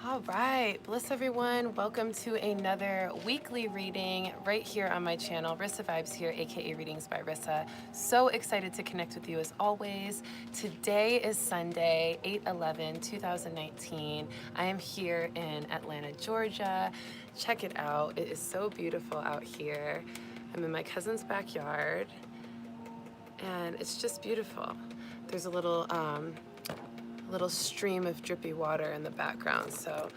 All right, bless everyone. Welcome to another weekly reading right here on my channel. Rissa Vibes here, aka Readings by Rissa. So excited to connect with you as always. Today is Sunday, 8/11/2019. I am here in Atlanta, Georgia. Check it out. It is so beautiful out here. I'm in my cousin's backyard, and it's just beautiful. There's a little stream of drippy water in the background, so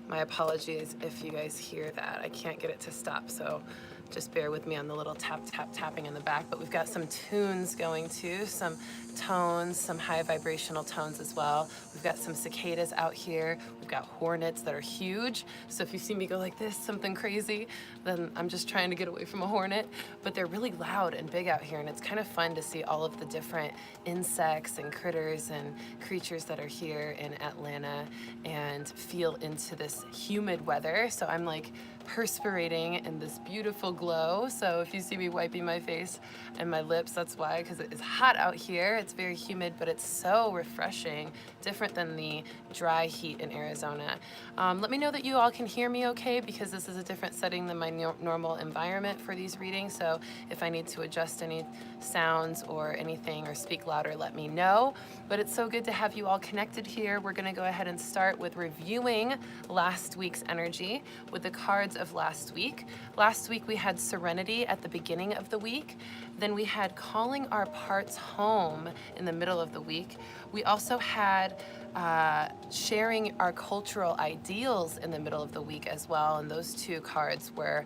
my apologies if you guys hear that. I can't get it to stop, so just bear with me on the little tapping in the back. But we've got some tunes going too, some tones, some high vibrational tones as well. We've got some cicadas out here. We've got hornets that are huge. So if you see me go like this, something crazy, then I'm just trying to get away from a hornet. But they're really loud and big out here, and it's kind of fun to see all of the different insects and critters and creatures that are here in Atlanta and feel into this humid weather. So I'm like perspirating in this beautiful glow. So if you see me wiping my face and my lips, that's why, because it is hot out here. It's very humid, but it's so refreshing, different than the dry heat in Arizona. Let me know that you all can hear me okay, because this is a different setting than my normal environment for these readings. So if I need to adjust any sounds or anything or speak louder, let me know. But it's so good to have you all connected here. We're going to go ahead and start with reviewing last week's energy with the cards of last week. Last week we had Serenity at the beginning of the week. Then we had Calling Our Parts Home in the middle of the week. We also had Sharing Our Cultural Ideals in the middle of the week as well. And those two cards were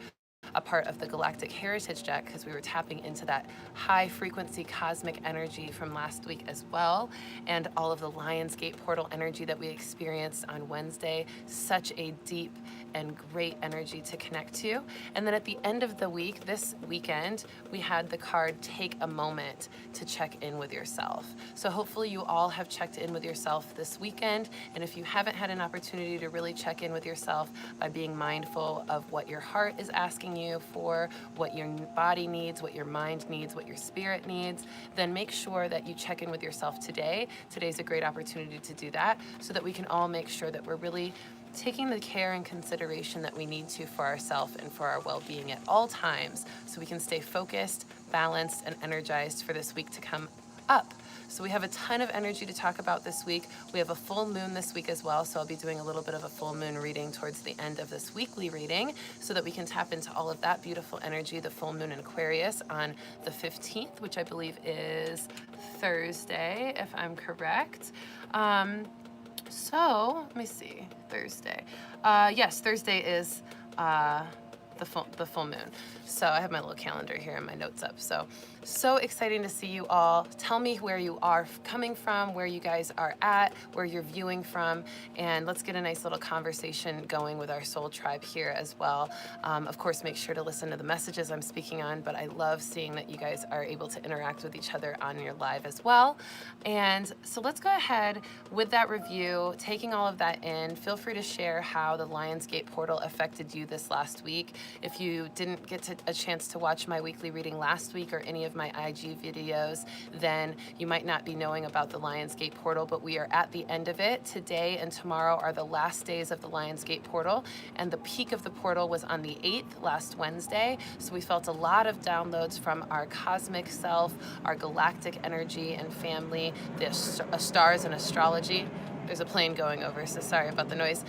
a part of the Galactic Heritage deck, because we were tapping into that high frequency cosmic energy from last week as well, and all of the Lionsgate portal energy that we experienced on Wednesday. Such a deep and great energy to connect to. And then at the end of the week, this weekend, we had the card Take a Moment to check in with yourself. So hopefully you all have checked in with yourself this weekend, and if you haven't had an opportunity to really check in with yourself by being mindful of what your heart is asking you for, what your body needs, what your mind needs, what your spirit needs, then make sure that you check in with yourself today. Today's a great opportunity to do that, so that we can all make sure that we're really taking the care and consideration that we need to for ourselves and for our well-being at all times, so we can stay focused, balanced, and energized for this week to come up. So we have a ton of energy to talk about this week. We have a full moon this week as well, so I'll be doing a little bit of a full moon reading towards the end of this weekly reading, so that we can tap into all of that beautiful energy. The full moon in Aquarius on the 15th, which I believe is Thursday, if I'm correct. So let me see, Thursday. Yes, Thursday is the full moon. So I have my little calendar here and my notes up. So exciting to see you all. Tell me where you are coming from, where you guys are at, where you're viewing from, and let's get a nice little conversation going with our soul tribe here as well. Of course, make sure to listen to the messages I'm speaking on, but I love seeing that you guys are able to interact with each other on your live as well. And so let's go ahead with that review, taking all of that in. Feel free to share how the Lionsgate portal affected you this last week. If you didn't get a chance to watch my weekly reading last week or any of my IG videos, then you might not be knowing about the Lionsgate portal, but we are at the end of it. Today and tomorrow are the last days of the Lionsgate portal, and the peak of the portal was on the 8th, last Wednesday. So we felt a lot of downloads from our cosmic self, our galactic energy and family, the stars and astrology. There's a plane going over, so sorry about the noise.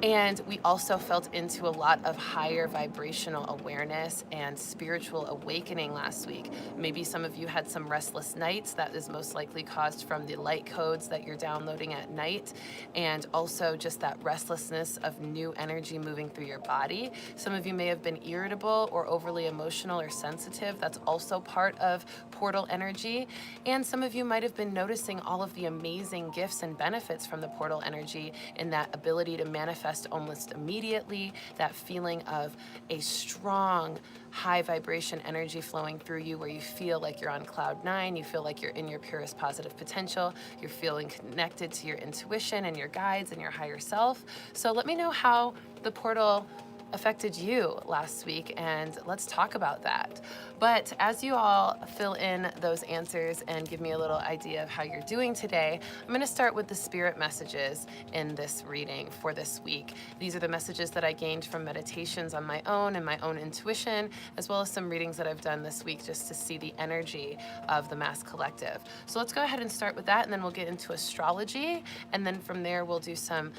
And we also felt into a lot of higher vibrational awareness and spiritual awakening last week. Maybe some of you had some restless nights. That is most likely caused from the light codes that you're downloading at night, and also just that restlessness of new energy moving through your body. Some of you may have been irritable or overly emotional or sensitive. That's also part of portal energy. And some of you might have been noticing all of the amazing gifts and benefits from the portal energy, in that ability to manifest almost immediately, that feeling of a strong, high vibration energy flowing through you, where you feel like you're on cloud 9, you feel like you're in your purest positive potential, you're feeling connected to your intuition and your guides and your higher self. So let me know how the portal affected you last week, and let's talk about that. But as you all fill in those answers and give me a little idea of how you're doing today, I'm going to start with the spirit messages in this reading for this week. These are the messages that I gained from meditations on my own and my own intuition, as well as some readings that I've done this week just to see the energy of the Mass Collective. So let's go ahead and start with that, and then we'll get into astrology, and then from there we'll do some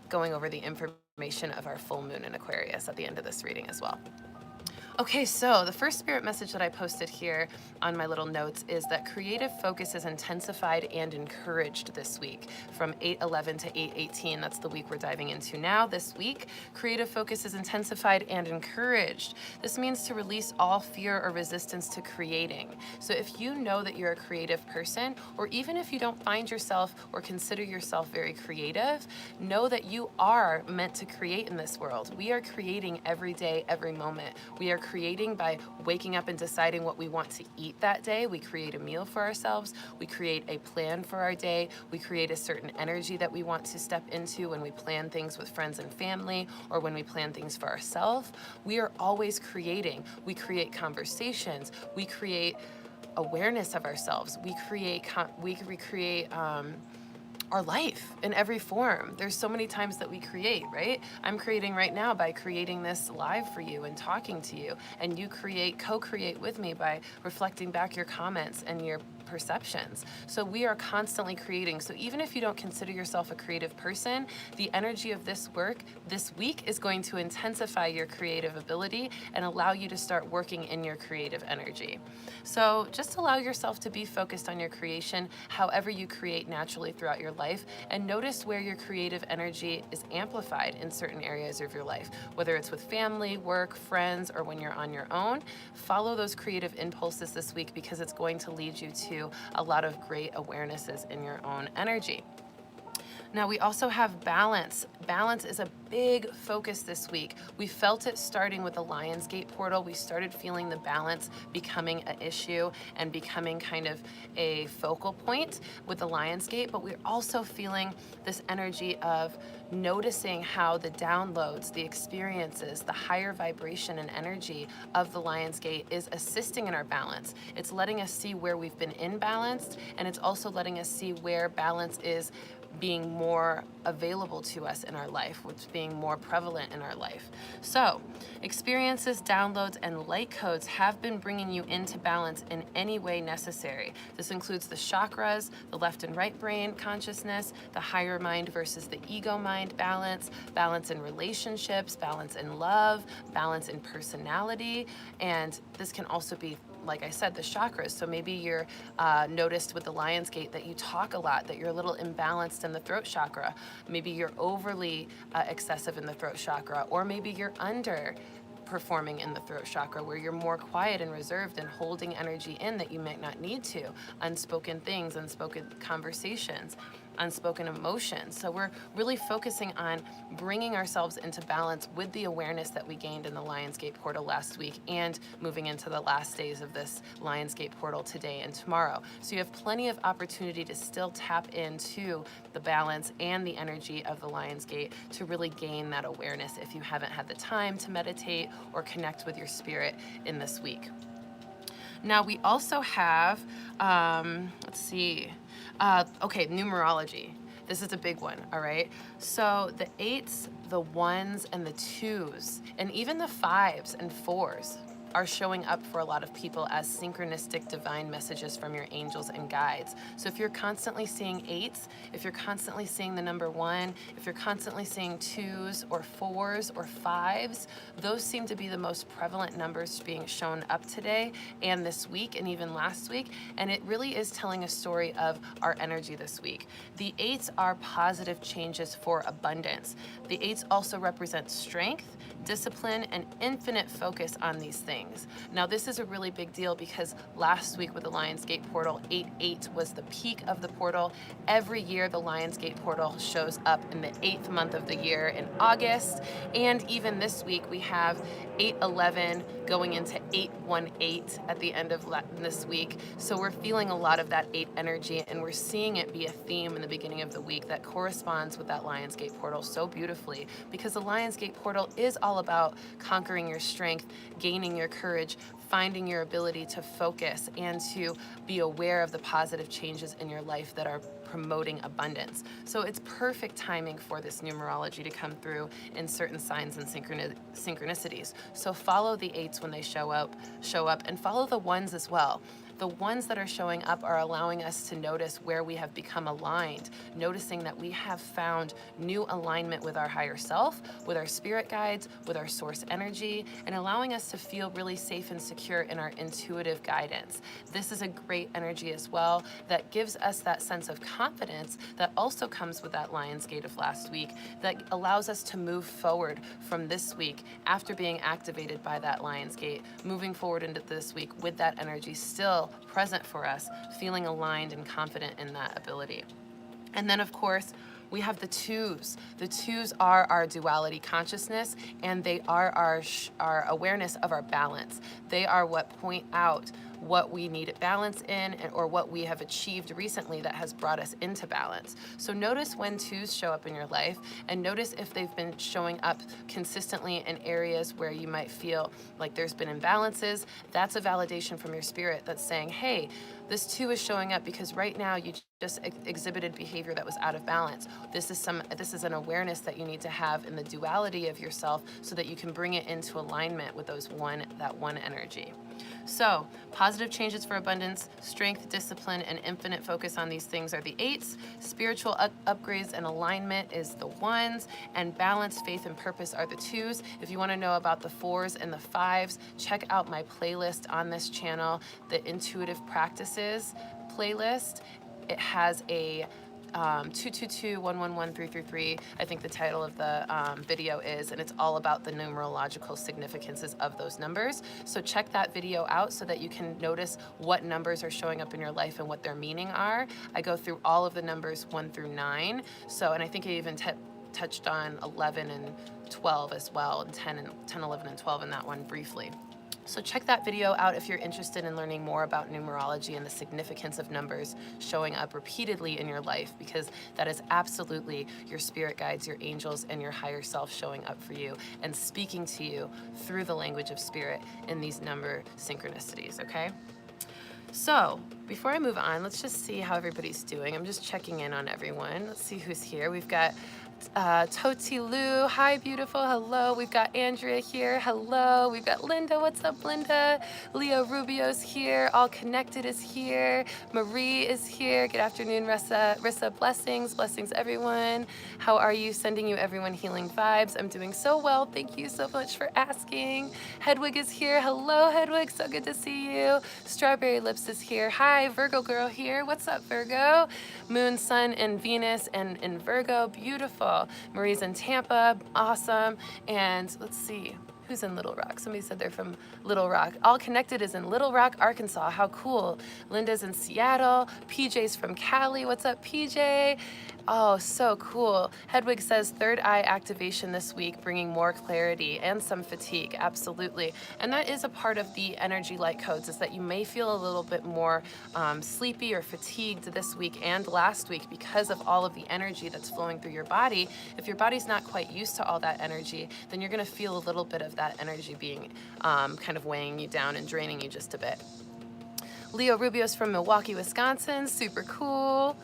going over the information of our full moon in Aquarius at the end of this reading as well. Okay, so the first spirit message that I posted here on my little notes is that creative focus is intensified and encouraged this week from 8/11 to 8/18. That's the week we're diving into now. This week, creative focus is intensified and encouraged. This means to release all fear or resistance to creating. So if you know that you're a creative person, or even if you don't find yourself or consider yourself very creative, know that you are meant to create in this world. We are creating every day, every moment. We are creating by waking up and deciding what we want to eat that day. We create a meal for ourselves. We create a plan for our day. We create a certain energy that we want to step into when we plan things with friends and family, or when we plan things for ourselves. We are always creating. We create conversations. We create awareness of ourselves. We recreate our life in every form. There's so many times that we create, right? I'm creating right now by creating this live for you and talking to you, and you co-create with me by reflecting back your comments and your perceptions. So we are constantly creating. So even if you don't consider yourself a creative person, the energy of this work this week is going to intensify your creative ability and allow you to start working in your creative energy. So just allow yourself to be focused on your creation, however you create naturally throughout your life, and notice where your creative energy is amplified in certain areas of your life, whether it's with family, work, friends, or when you're on your own. Follow those creative impulses this week, because it's going to lead you to a lot of great awarenesses in your own energy. Now we also have balance. Balance is a big focus this week. We felt it starting with the Lionsgate portal. We started feeling the balance becoming an issue and becoming kind of a focal point with the Lionsgate, but we're also feeling this energy of noticing how the downloads, the experiences, the higher vibration and energy of the Lionsgate is assisting in our balance. It's letting us see where we've been imbalanced, and it's also letting us see where balance is being more available to us in our life, which is being more prevalent in our life. So experiences, downloads, and light codes have been bringing you into balance in any way necessary. This includes the chakras, the left and right brain consciousness, the higher mind versus the ego mind balance, balance in relationships, balance in love, balance in personality, and this can also be, like I said, the chakras. So maybe you're noticed with the Lionsgate that you talk a lot, that you're a little imbalanced in the throat chakra. Maybe you're overly excessive in the throat chakra, or maybe you're under performing in the throat chakra, where you're more quiet and reserved and holding energy in that you might not need to. Unspoken things, unspoken conversations, unspoken emotions. So we're really focusing on bringing ourselves into balance with the awareness that we gained in the Lionsgate portal last week, and moving into the last days of this Lionsgate portal today and tomorrow. So you have plenty of opportunity to still tap into the balance and the energy of the Lionsgate to really gain that awareness if you haven't had the time to meditate or connect with your spirit in this week. Now we also have, numerology. This is a big one, all right? So the 8s, the 1s, and the 2s, and even the 5s and 4s are showing up for a lot of people as synchronistic divine messages from your angels and guides. So if you're constantly seeing 8s, if you're constantly seeing the number 1, if you're constantly seeing 2s or 4s or 5s, those seem to be the most prevalent numbers being shown up today and this week and even last week. And it really is telling a story of our energy this week. The 8s are positive changes for abundance. The 8s also represent strength, discipline, and infinite focus on these things. things. Now this is a really big deal because last week with the Lionsgate portal, 8/8 was the peak of the portal. Every year the Lionsgate portal shows up in the 8th month of the year in August, and even this week we have 8/11 going into 8/18 at the end of this week. So we're feeling a lot of that 8 energy, and we're seeing it be a theme in the beginning of the week that corresponds with that Lionsgate portal so beautifully, because the Lionsgate portal is all about conquering your strength, gaining your courage, finding your ability to focus and to be aware of the positive changes in your life that are promoting abundance. So it's perfect timing for this numerology to come through in certain signs and synchronicities. So follow the 8s when they show up, and follow the 1s as well. The ones that are showing up are allowing us to notice where we have become aligned, noticing that we have found new alignment with our higher self, with our spirit guides, with our source energy, and allowing us to feel really safe and secure in our intuitive guidance. This is a great energy as well that gives us that sense of confidence that also comes with that Lionsgate of last week, that allows us to move forward from this week after being activated by that Lionsgate, moving forward into this week with that energy still present for us, feeling aligned and confident in that ability. And then of course, we have the 2s. The 2s are our duality consciousness, and they are our awareness of our balance. They are what point out what we need balance in, or what we have achieved recently that has brought us into balance. So notice when 2s show up in your life, and notice if they've been showing up consistently in areas where you might feel like there's been imbalances. That's a validation from your spirit that's saying, hey, this 2 is showing up because right now you just exhibited behavior that was out of balance. This is an awareness that you need to have in the duality of yourself so that you can bring it into alignment with that one energy. So positive changes for abundance, strength, discipline, and infinite focus on these things are the 8s. Spiritual upgrades and alignment is the 1s, and balance, faith, and purpose are the 2s. If you want to know about the 4s and the 5s, check out my playlist on this channel, the Intuitive Practices playlist. It has a 222-111-333, I think the title of the video is, and it's all about the numerological significances of those numbers. So check that video out so that you can notice what numbers are showing up in your life and what their meaning are. I go through all of the numbers 1 through 9. So, and I think I even touched on 11 and 12 as well, and 10, 11, and 12 in that one briefly. So check that video out if you're interested in learning more about numerology and the significance of numbers showing up repeatedly in your life, because that is absolutely your spirit guides, your angels, and your higher self showing up for you and speaking to you through the language of spirit in these number synchronicities, okay? So before I move on, let's just see how everybody's doing. I'm just checking in on everyone. Let's see who's here. We've got Toti Lou, hi beautiful, hello. We've got Andrea here, hello. We've got Linda, what's up Linda? Leo Rubio's here, All Connected is here, Marie is here. Good afternoon, Rissa, blessings everyone. How are you? Sending you everyone healing vibes. I'm doing so well, thank you so much for asking. Hedwig is here, hello Hedwig, so good to see you. Strawberry Lips is here, hi. Virgo girl here, what's up Virgo? Moon, Sun, and Venus and in Virgo, beautiful. Marie's in Tampa, awesome. And let's see, who's in Little Rock? Somebody said they're from Little Rock. All Connected is in Little Rock, Arkansas. How cool. Linda's in Seattle. PJ's from Cali. What's up, PJ? Oh, so cool. Hedwig says third eye activation this week, bringing more clarity and some fatigue. Absolutely. And that is a part of the energy light codes, is that you may feel a little bit more sleepy or fatigued this week and last week because of all of the energy that's flowing through your body. If your body's not quite used to all that energy, then you're going to feel a little bit of that energy being kind of weighing you down and draining you just a bit. Leo Rubio's from Milwaukee, Wisconsin. Super cool.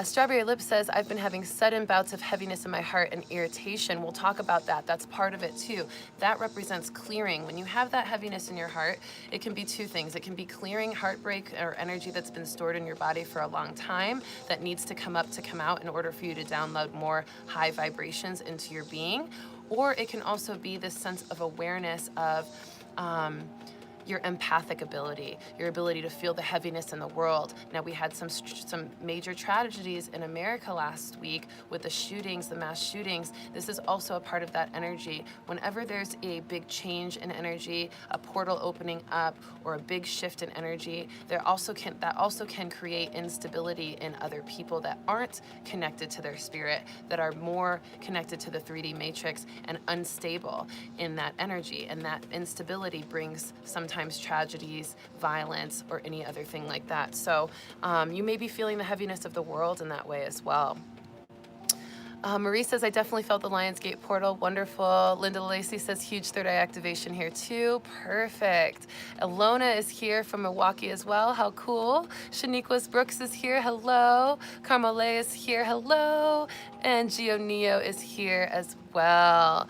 Strawberry Lips says, I've been having sudden bouts of heaviness in my heart and irritation. We'll talk about that. That's part of it too. That represents clearing. When you have that heaviness in your heart, it can be two things. It can be clearing heartbreak or energy that's been stored in your body for a long time that needs to come out in order for you to download more high vibrations into your being. Or it can also be this sense of awareness of your empathic ability, your ability to feel the heaviness in the world. Now, we had some major tragedies in America last week with the shootings, the mass shootings. This is also a part of that energy. Whenever there's a big change in energy, a portal opening up, or a big shift in energy, that also can create instability in other people that aren't connected to their spirit, that are more connected to the 3D matrix and unstable in that energy. And that instability brings sometimes tragedies, violence, or any other thing like that. So you may be feeling the heaviness of the world in that way as well. Marie says, I definitely felt the Lionsgate portal. Wonderful. Linda Lacey says, huge third eye activation here too. Perfect. Alona is here from Milwaukee as well. How cool. Shaniqua's Brooks is here. Hello. Carmele is here. Hello. And Gio Neo is here as well.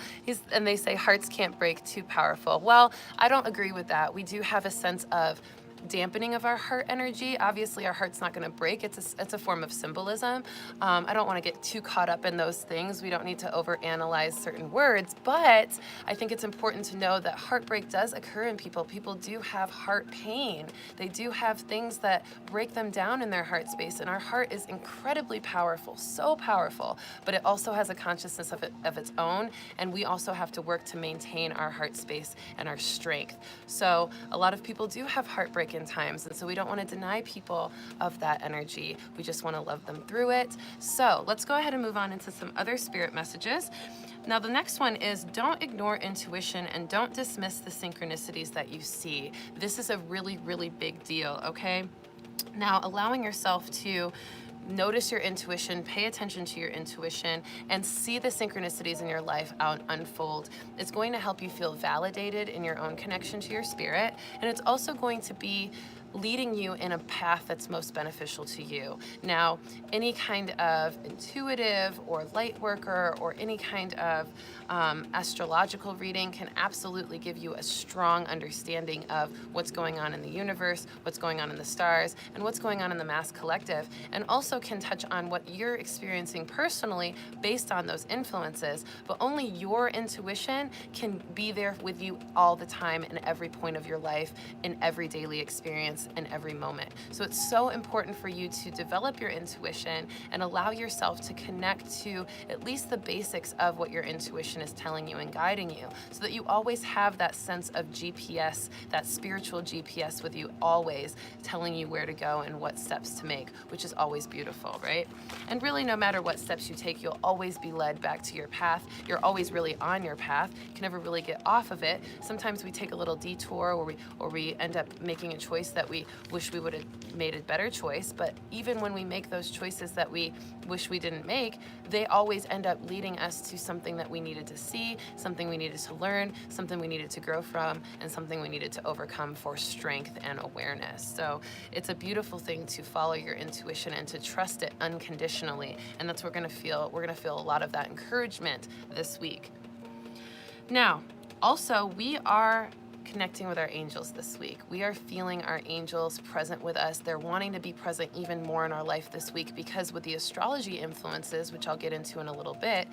And they say hearts can't break, too powerful. Well, I don't agree with that. We do have a sense of dampening of our heart energy. Obviously, our heart's not going to break. It's a form of symbolism. I don't want to get too caught up in those things. We don't need to overanalyze certain words, but I think it's important to know that heartbreak does occur in people. People do have heart pain. They do have things that break them down in their heart space, and our heart is incredibly powerful, so powerful, but it also has a consciousness of its own, and we also have to work to maintain our heart space and our strength. So a lot of people do have heartbreak in times, and so we don't want to deny people of that energy. We just want to love them through it. So let's go ahead and move on into some other spirit messages. Now, the next one is, don't ignore intuition and don't dismiss the synchronicities that you see. This is a really, really big deal, okay? Now, allowing yourself to notice your intuition, pay attention to your intuition, and see the synchronicities in your life unfold. It's going to help you feel validated in your own connection to your spirit, and it's also going to be leading you in a path that's most beneficial to you. Now, any kind of intuitive or light worker or any kind of astrological reading can absolutely give you a strong understanding of what's going on in the universe, what's going on in the stars, and what's going on in the mass collective, and also can touch on what you're experiencing personally based on those influences. But only your intuition can be there with you all the time in every point of your life, in every daily experience, in every moment. So it's so important for you to develop your intuition and allow yourself to connect to at least the basics of what your intuition is telling you and guiding you, so that you always have that sense of GPS, that spiritual GPS with you, always telling you where to go and what steps to make, which is always beautiful, right? And really, no matter what steps you take, you'll always be led back to your path. You're always really on your path. You can never really get off of it. Sometimes we take a little detour, or we end up making a choice that we wish we would have made a better choice. But even when we make those choices that we wish we didn't make, they always end up leading us to something that we needed to see, something we needed to learn, something we needed to grow from, and something we needed to overcome for strength and awareness. So it's a beautiful thing to follow your intuition and to trust it unconditionally. And that's what we're going to feel. We're going to feel a lot of that encouragement this week. Now, also, we are connecting with our angels this week. We are feeling our angels present with us. They're wanting to be present even more in our life this week, because with the astrology influences, which I'll get into in a little bit,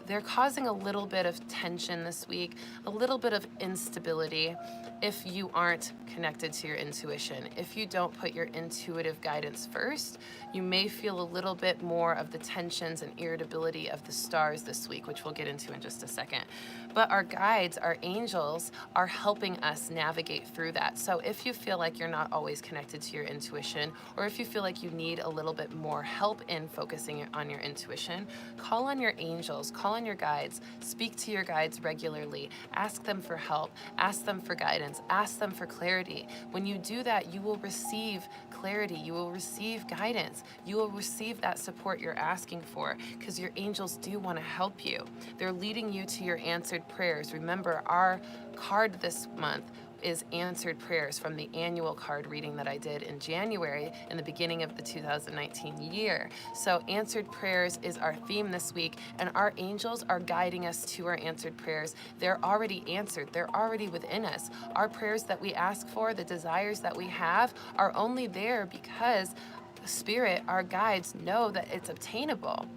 they're causing a little bit of tension this week, a little bit of instability if you aren't connected to your intuition. If you don't put your intuitive guidance first, you may feel a little bit more of the tensions and irritability of the stars this week, which we'll get into in just a second. But our guides, our angels, are helping us navigate through that. So if you feel like you're not always connected to your intuition, or if you feel like you need a little bit more help in focusing on your intuition, call on your angels, call on your guides, speak to your guides regularly, ask them for help, ask them for guidance, ask them for clarity. When you do that, you will receive clarity, you will receive guidance, you will receive that support you're asking for, because your angels do want to help you. They're leading you to your answered prayers. Remember, our card this month is answered prayers from the annual card reading that I did in January in the beginning of the 2019 year. So answered prayers is our theme this week, and our angels are guiding us to our answered prayers. They're already answered. They're already within us. Our prayers that we ask for, the desires that we have, are only there because Spirit, our guides, know that it's obtainable.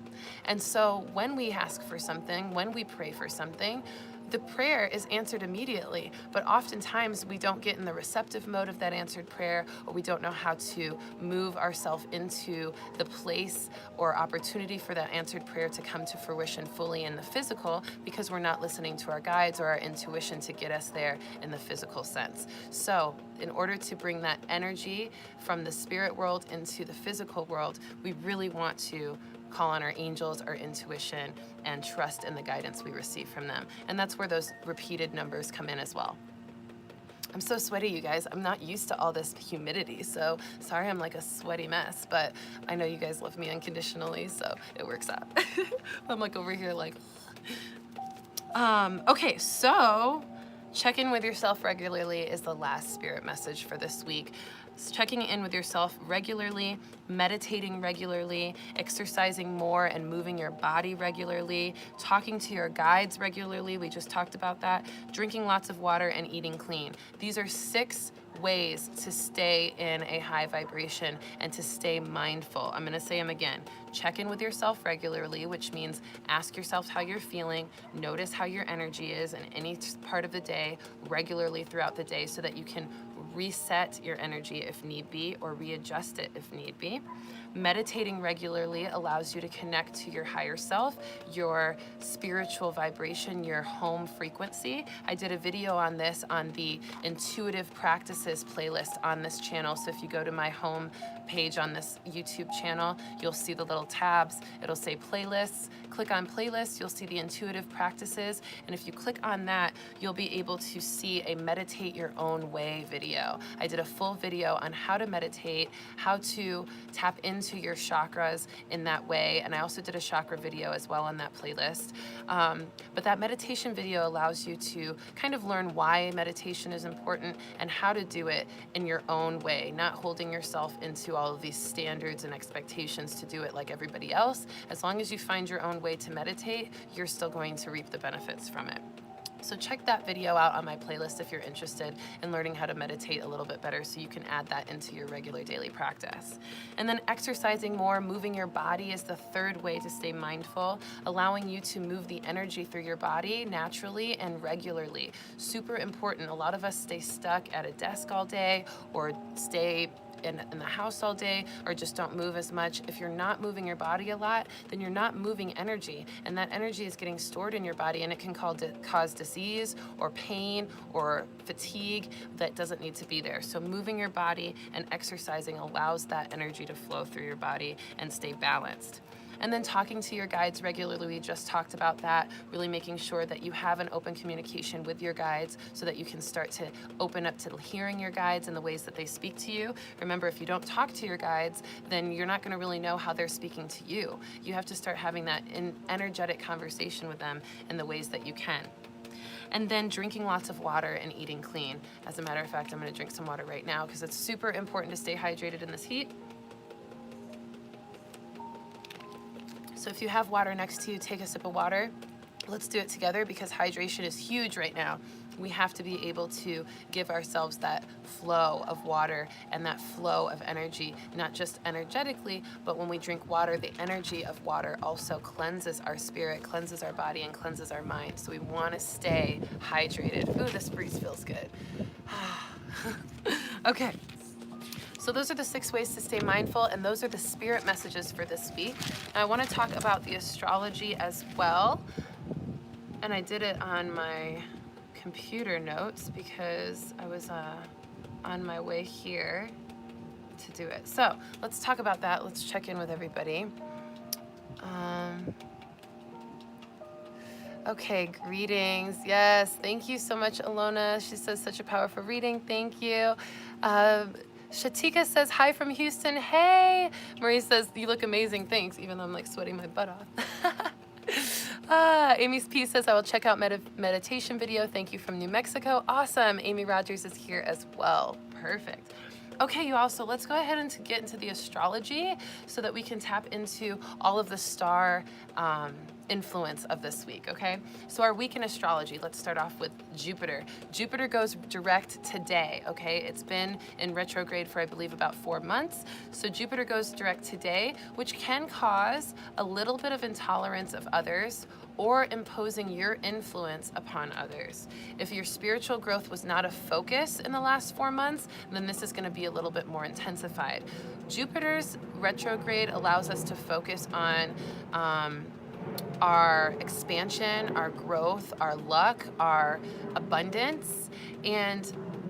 And so when we ask for something, when we pray for something, the prayer is answered immediately, but oftentimes we don't get in the receptive mode of that answered prayer, or we don't know how to move ourselves into the place or opportunity for that answered prayer to come to fruition fully in the physical, because we're not listening to our guides or our intuition to get us there in the physical sense. So in order to bring that energy from the spirit world into the physical world, we really want to call on our angels, our intuition, and trust in the guidance we receive from them. And that's where those repeated numbers come in as well. I'm so sweaty, you guys. I'm not used to all this humidity, so sorry I'm like a sweaty mess, but I know you guys love me unconditionally, so it works out. I'm like over here like, okay, so check in with yourself regularly is the last spirit message for this week. Checking in with yourself regularly, meditating regularly, exercising more and moving your body regularly, talking to your guides regularly, we just talked about that, drinking lots of water and eating clean. These are 6 ways to stay in a high vibration and to stay mindful. I'm gonna say them again. Check in with yourself regularly, which means ask yourself how you're feeling, notice how your energy is in any part of the day regularly throughout the day so that you can reset your energy if need be, or readjust it if need be. Meditating regularly allows you to connect to your higher self, your spiritual vibration, your home frequency. I did a video on this on the intuitive practices playlist on this channel. So if you go to my home page on this YouTube channel, you'll see the little tabs. It'll say playlists. Click on playlists, you'll see the intuitive practices. And if you click on that, you'll be able to see a meditate your own way video. I did a full video on how to meditate, how to tap into your chakras in that way. And I also did a chakra video as well on that playlist. But that meditation video allows you to kind of learn why meditation is important and how to do it in your own way, not holding yourself into all of these standards and expectations to do it like everybody else. As long as you find your own way to meditate, you're still going to reap the benefits from it. So check that video out on my playlist if you're interested in learning how to meditate a little bit better so you can add that into your regular daily practice. And then exercising more, moving your body is the 3rd way to stay mindful, allowing you to move the energy through your body naturally and regularly. Super important. A lot of us stay stuck at a desk all day or stay in the house all day or just don't move as much. If you're not moving your body a lot, then you're not moving energy, and that energy is getting stored in your body, and it can cause disease or pain or fatigue that doesn't need to be there. So moving your body and exercising allows that energy to flow through your body and stay balanced. And then talking to your guides regularly, we just talked about that, really making sure that you have an open communication with your guides so that you can start to open up to hearing your guides and the ways that they speak to you. Remember, if you don't talk to your guides, then you're not gonna really know how they're speaking to you. You have to start having that energetic conversation with them in the ways that you can. And then drinking lots of water and eating clean. As a matter of fact, I'm gonna drink some water right now because it's super important to stay hydrated in this heat. So if you have water next to you, take a sip of water. Let's do it together because hydration is huge right now. We have to be able to give ourselves that flow of water and that flow of energy, not just energetically, but when we drink water, the energy of water also cleanses our spirit, cleanses our body, and cleanses our mind. So we want to stay hydrated. Ooh, this breeze feels good. Okay. So those are the 6 ways to stay mindful, and those are the spirit messages for this week. And I want to talk about the astrology as well. And I did it on my computer notes because I was on my way here to do it. So let's talk about that. Let's check in with everybody. Okay, greetings. Yes, thank you so much, Alona. She says such a powerful reading. Thank you. Shatika says, hi from Houston. Hey. Marie says, you look amazing. Thanks, even though I'm like sweating my butt off. Amy's P says, I will check out meditation video. Thank you from New Mexico. Awesome. Amy Rogers is here as well. Perfect. Okay, you all, so let's go ahead and get into the astrology so that we can tap into all of the star influence of this week, okay? So our week in astrology, let's start off with Jupiter. Jupiter goes direct today, okay? It's been in retrograde for, I believe, about 4 months. So Jupiter goes direct today, which can cause a little bit of intolerance of others or imposing your influence upon others. If your spiritual growth was not a focus in the last 4 months, then this is going to be a little bit more intensified. Jupiter's retrograde allows us to focus on our expansion, our growth, our luck, our abundance. And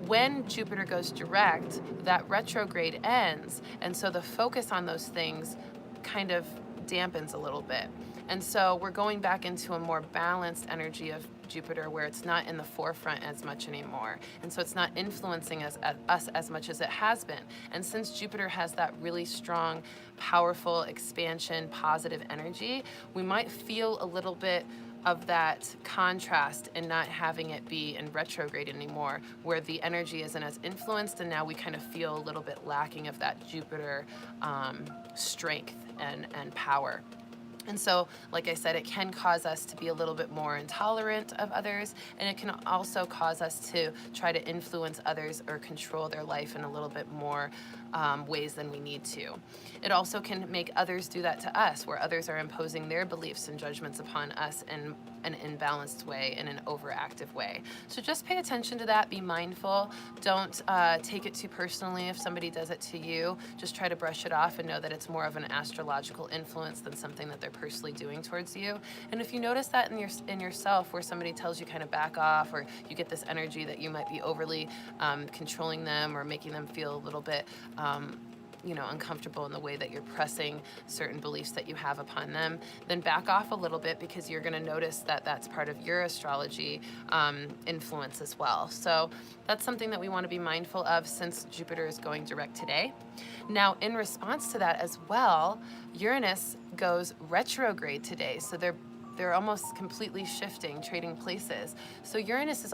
when Jupiter goes direct, that retrograde ends. And so the focus on those things kind of dampens a little bit. And so we're going back into a more balanced energy of Jupiter where it's not in the forefront as much anymore. And so it's not influencing us as much as it has been. And since Jupiter has that really strong, powerful expansion, positive energy, we might feel a little bit of that contrast and not having it be in retrograde anymore, where the energy isn't as influenced, and now we kind of feel a little bit lacking of that Jupiter strength and power. And so, like I said, it can cause us to be a little bit more intolerant of others, and it can also cause us to try to influence others or control their life in a little bit more ways than we need to. It also can make others do that to us, where others are imposing their beliefs and judgments upon us in an imbalanced way, in an overactive way. So just pay attention to that, be mindful. Don't take it too personally if somebody does it to you. Just try to brush it off and know that it's more of an astrological influence than something that they're personally doing towards you. And if you notice that in yourself, where somebody tells you kind of back off, or you get this energy that you might be overly controlling them or making them feel a little bit uncomfortable in the way that you're pressing certain beliefs that you have upon them, then back off a little bit, because you're going to notice that that's part of your astrology influence as well. So that's something that we want to be mindful of since Jupiter is going direct today. Now, in response to that as well, Uranus goes retrograde today. So they're almost completely shifting, trading places. So Uranus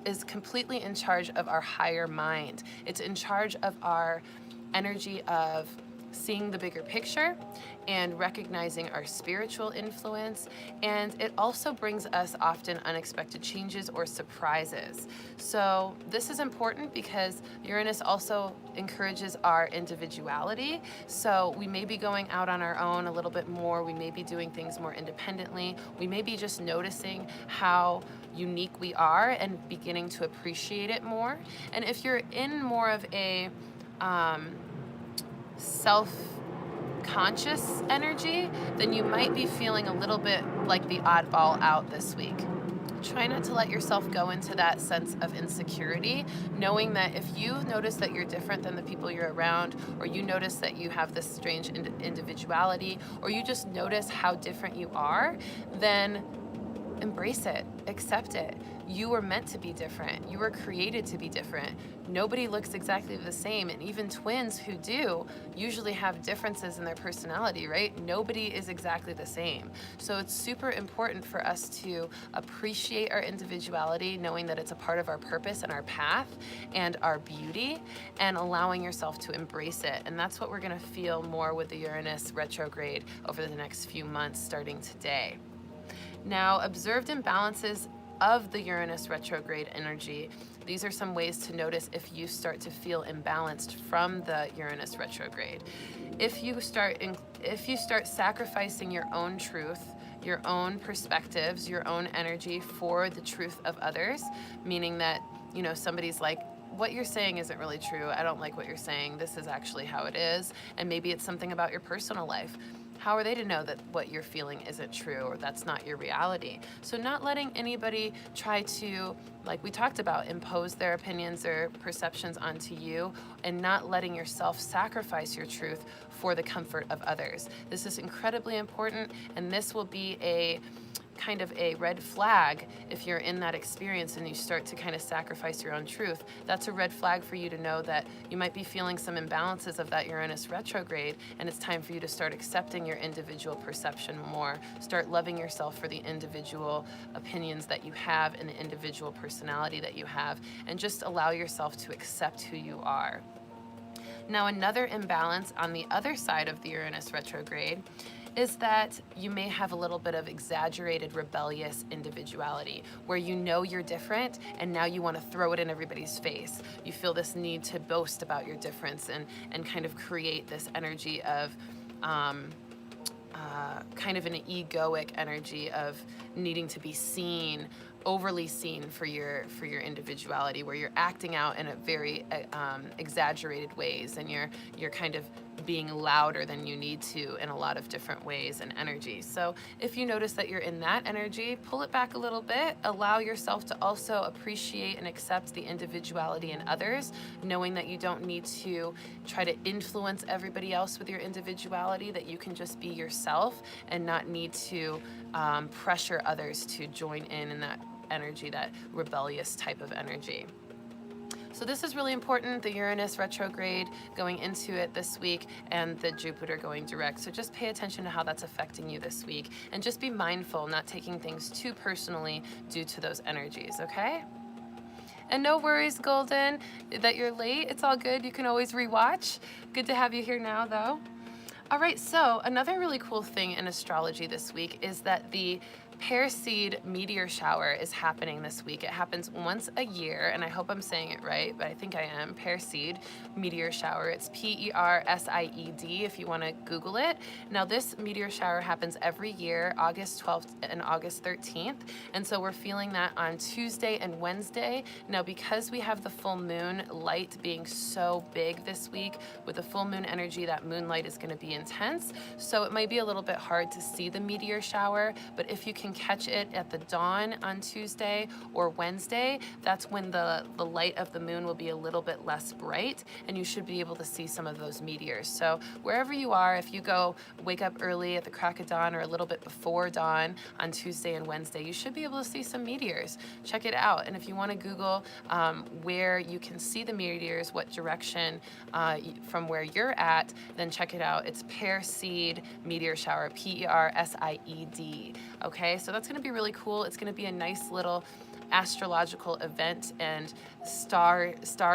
is completely in charge of our higher mind. It's in charge of our energy of seeing the bigger picture and recognizing our spiritual influence. And it also brings us often unexpected changes or surprises. So this is important because Uranus also encourages our individuality. So we may be going out on our own a little bit more. We may be doing things more independently. We may be just noticing how unique we are and beginning to appreciate it more. And if you're in more of a self-conscious energy, then you might be feeling a little bit like the oddball out this week. Try not to let yourself go into that sense of insecurity, knowing that if you notice that you're different than the people you're around, or you notice that you have this strange individuality, or you just notice how different you are, then embrace it, accept it. You were meant to be different. You were created to be different. Nobody looks exactly the same, and even twins who do usually have differences in their personality, right? Nobody is exactly the same. So it's super important for us to appreciate our individuality, knowing that it's a part of our purpose and our path and our beauty, and allowing yourself to embrace it. And that's what we're gonna feel more with the Uranus retrograde over the next few months, starting today. Now, observed imbalances of the Uranus retrograde energy. These are some ways to notice if you start to feel imbalanced from the Uranus retrograde. If you start sacrificing your own truth, your own perspectives, your own energy for the truth of others, meaning that, somebody's like, what you're saying isn't really true. I don't like what you're saying. This is actually how it is. And maybe it's something about your personal life. How are they to know that what you're feeling isn't true, or that's not your reality? So not letting anybody try to, like we talked about, impose their opinions or perceptions onto you, and not letting yourself sacrifice your truth for the comfort of others. This is incredibly important, and this will be a kind of a red flag if you're in that experience and you start to kind of sacrifice your own truth. That's a red flag for you to know that you might be feeling some imbalances of that Uranus retrograde, and it's time for you to start accepting your individual perception more. Start loving yourself for the individual opinions that you have and the individual personality that you have, and just allow yourself to accept who you are. Now, another imbalance on the other side of the Uranus retrograde is that you may have a little bit of exaggerated rebellious individuality, where you're different and now you want to throw it in everybody's face. You feel this need to boast about your difference and kind of create this energy of kind of an egoic energy of needing to be seen, overly seen for your individuality, where you're acting out in a very exaggerated ways, and you're kind of being louder than you need to in a lot of different ways and energies. So if you notice that you're in that energy, pull it back a little bit, allow yourself to also appreciate and accept the individuality in others, knowing that you don't need to try to influence everybody else with your individuality, that you can just be yourself and not need to pressure others to join in that energy, that rebellious type of energy. So this is really important, the Uranus retrograde going into it this week and the Jupiter going direct. So just pay attention to how that's affecting you this week, and just be mindful, not taking things too personally due to those energies, okay? And no worries, Golden, that you're late. It's all good. You can always rewatch. Good to have you here now, though. All right, so another really cool thing in astrology this week is that the Perseid meteor shower is happening this week. It happens once a year, and I hope I'm saying it right, but I think I am. Perseid meteor shower. It's Persied if you want to Google it. Now, this meteor shower happens every year, August 12th and August 13th, and so we're feeling that on Tuesday and Wednesday. Now, because we have the full moon light being so big this week, with the full moon energy, that moonlight is going to be intense, so it might be a little bit hard to see the meteor shower, but if you can catch it at the dawn on Tuesday or Wednesday, that's when the light of the moon will be a little bit less bright, and you should be able to see some of those meteors. So wherever you are, if you go wake up early at the crack of dawn or a little bit before dawn on Tuesday and Wednesday, you should be able to see some meteors. Check it out. And if you want to Google where you can see the meteors, what direction from where you're at, then check it out. It's Perseid meteor shower, Persied. Okay, so that's going to be really cool. It's going to be a nice little astrological event and star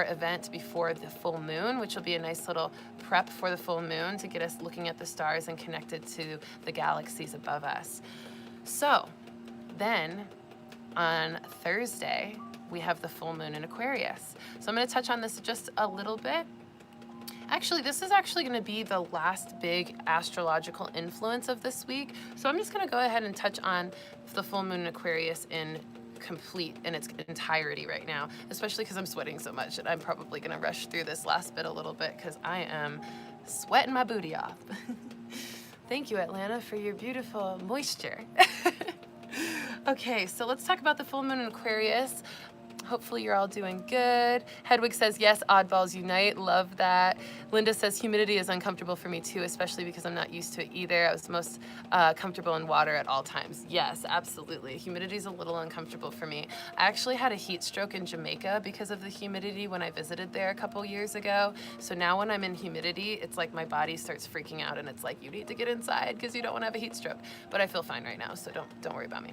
event before the full moon, which will be a nice little prep for the full moon to get us looking at the stars and connected to the galaxies above us. So then on Thursday, we have the full moon in Aquarius. So I'm going to touch on this just a little bit. Actually, this is actually going to be the last big astrological influence of this week. So I'm just going to go ahead and touch on the full moon in Aquarius in its entirety right now, especially because I'm sweating so much, and I'm probably going to rush through this last bit a little bit because I am sweating my booty off. Thank you, Atlanta, for your beautiful moisture. Okay, so let's talk about the full moon in Aquarius. Hopefully you're all doing good. Hedwig says, yes, oddballs unite. Love that. Linda says, humidity is uncomfortable for me too, especially because I'm not used to it either. I was most comfortable in water at all times. Yes, absolutely. Humidity is a little uncomfortable for me. I actually had a heat stroke in Jamaica because of the humidity when I visited there a couple years ago. So now when I'm in humidity, it's like my body starts freaking out, and it's like, you need to get inside because you don't want to have a heat stroke. But I feel fine right now, so don't worry about me.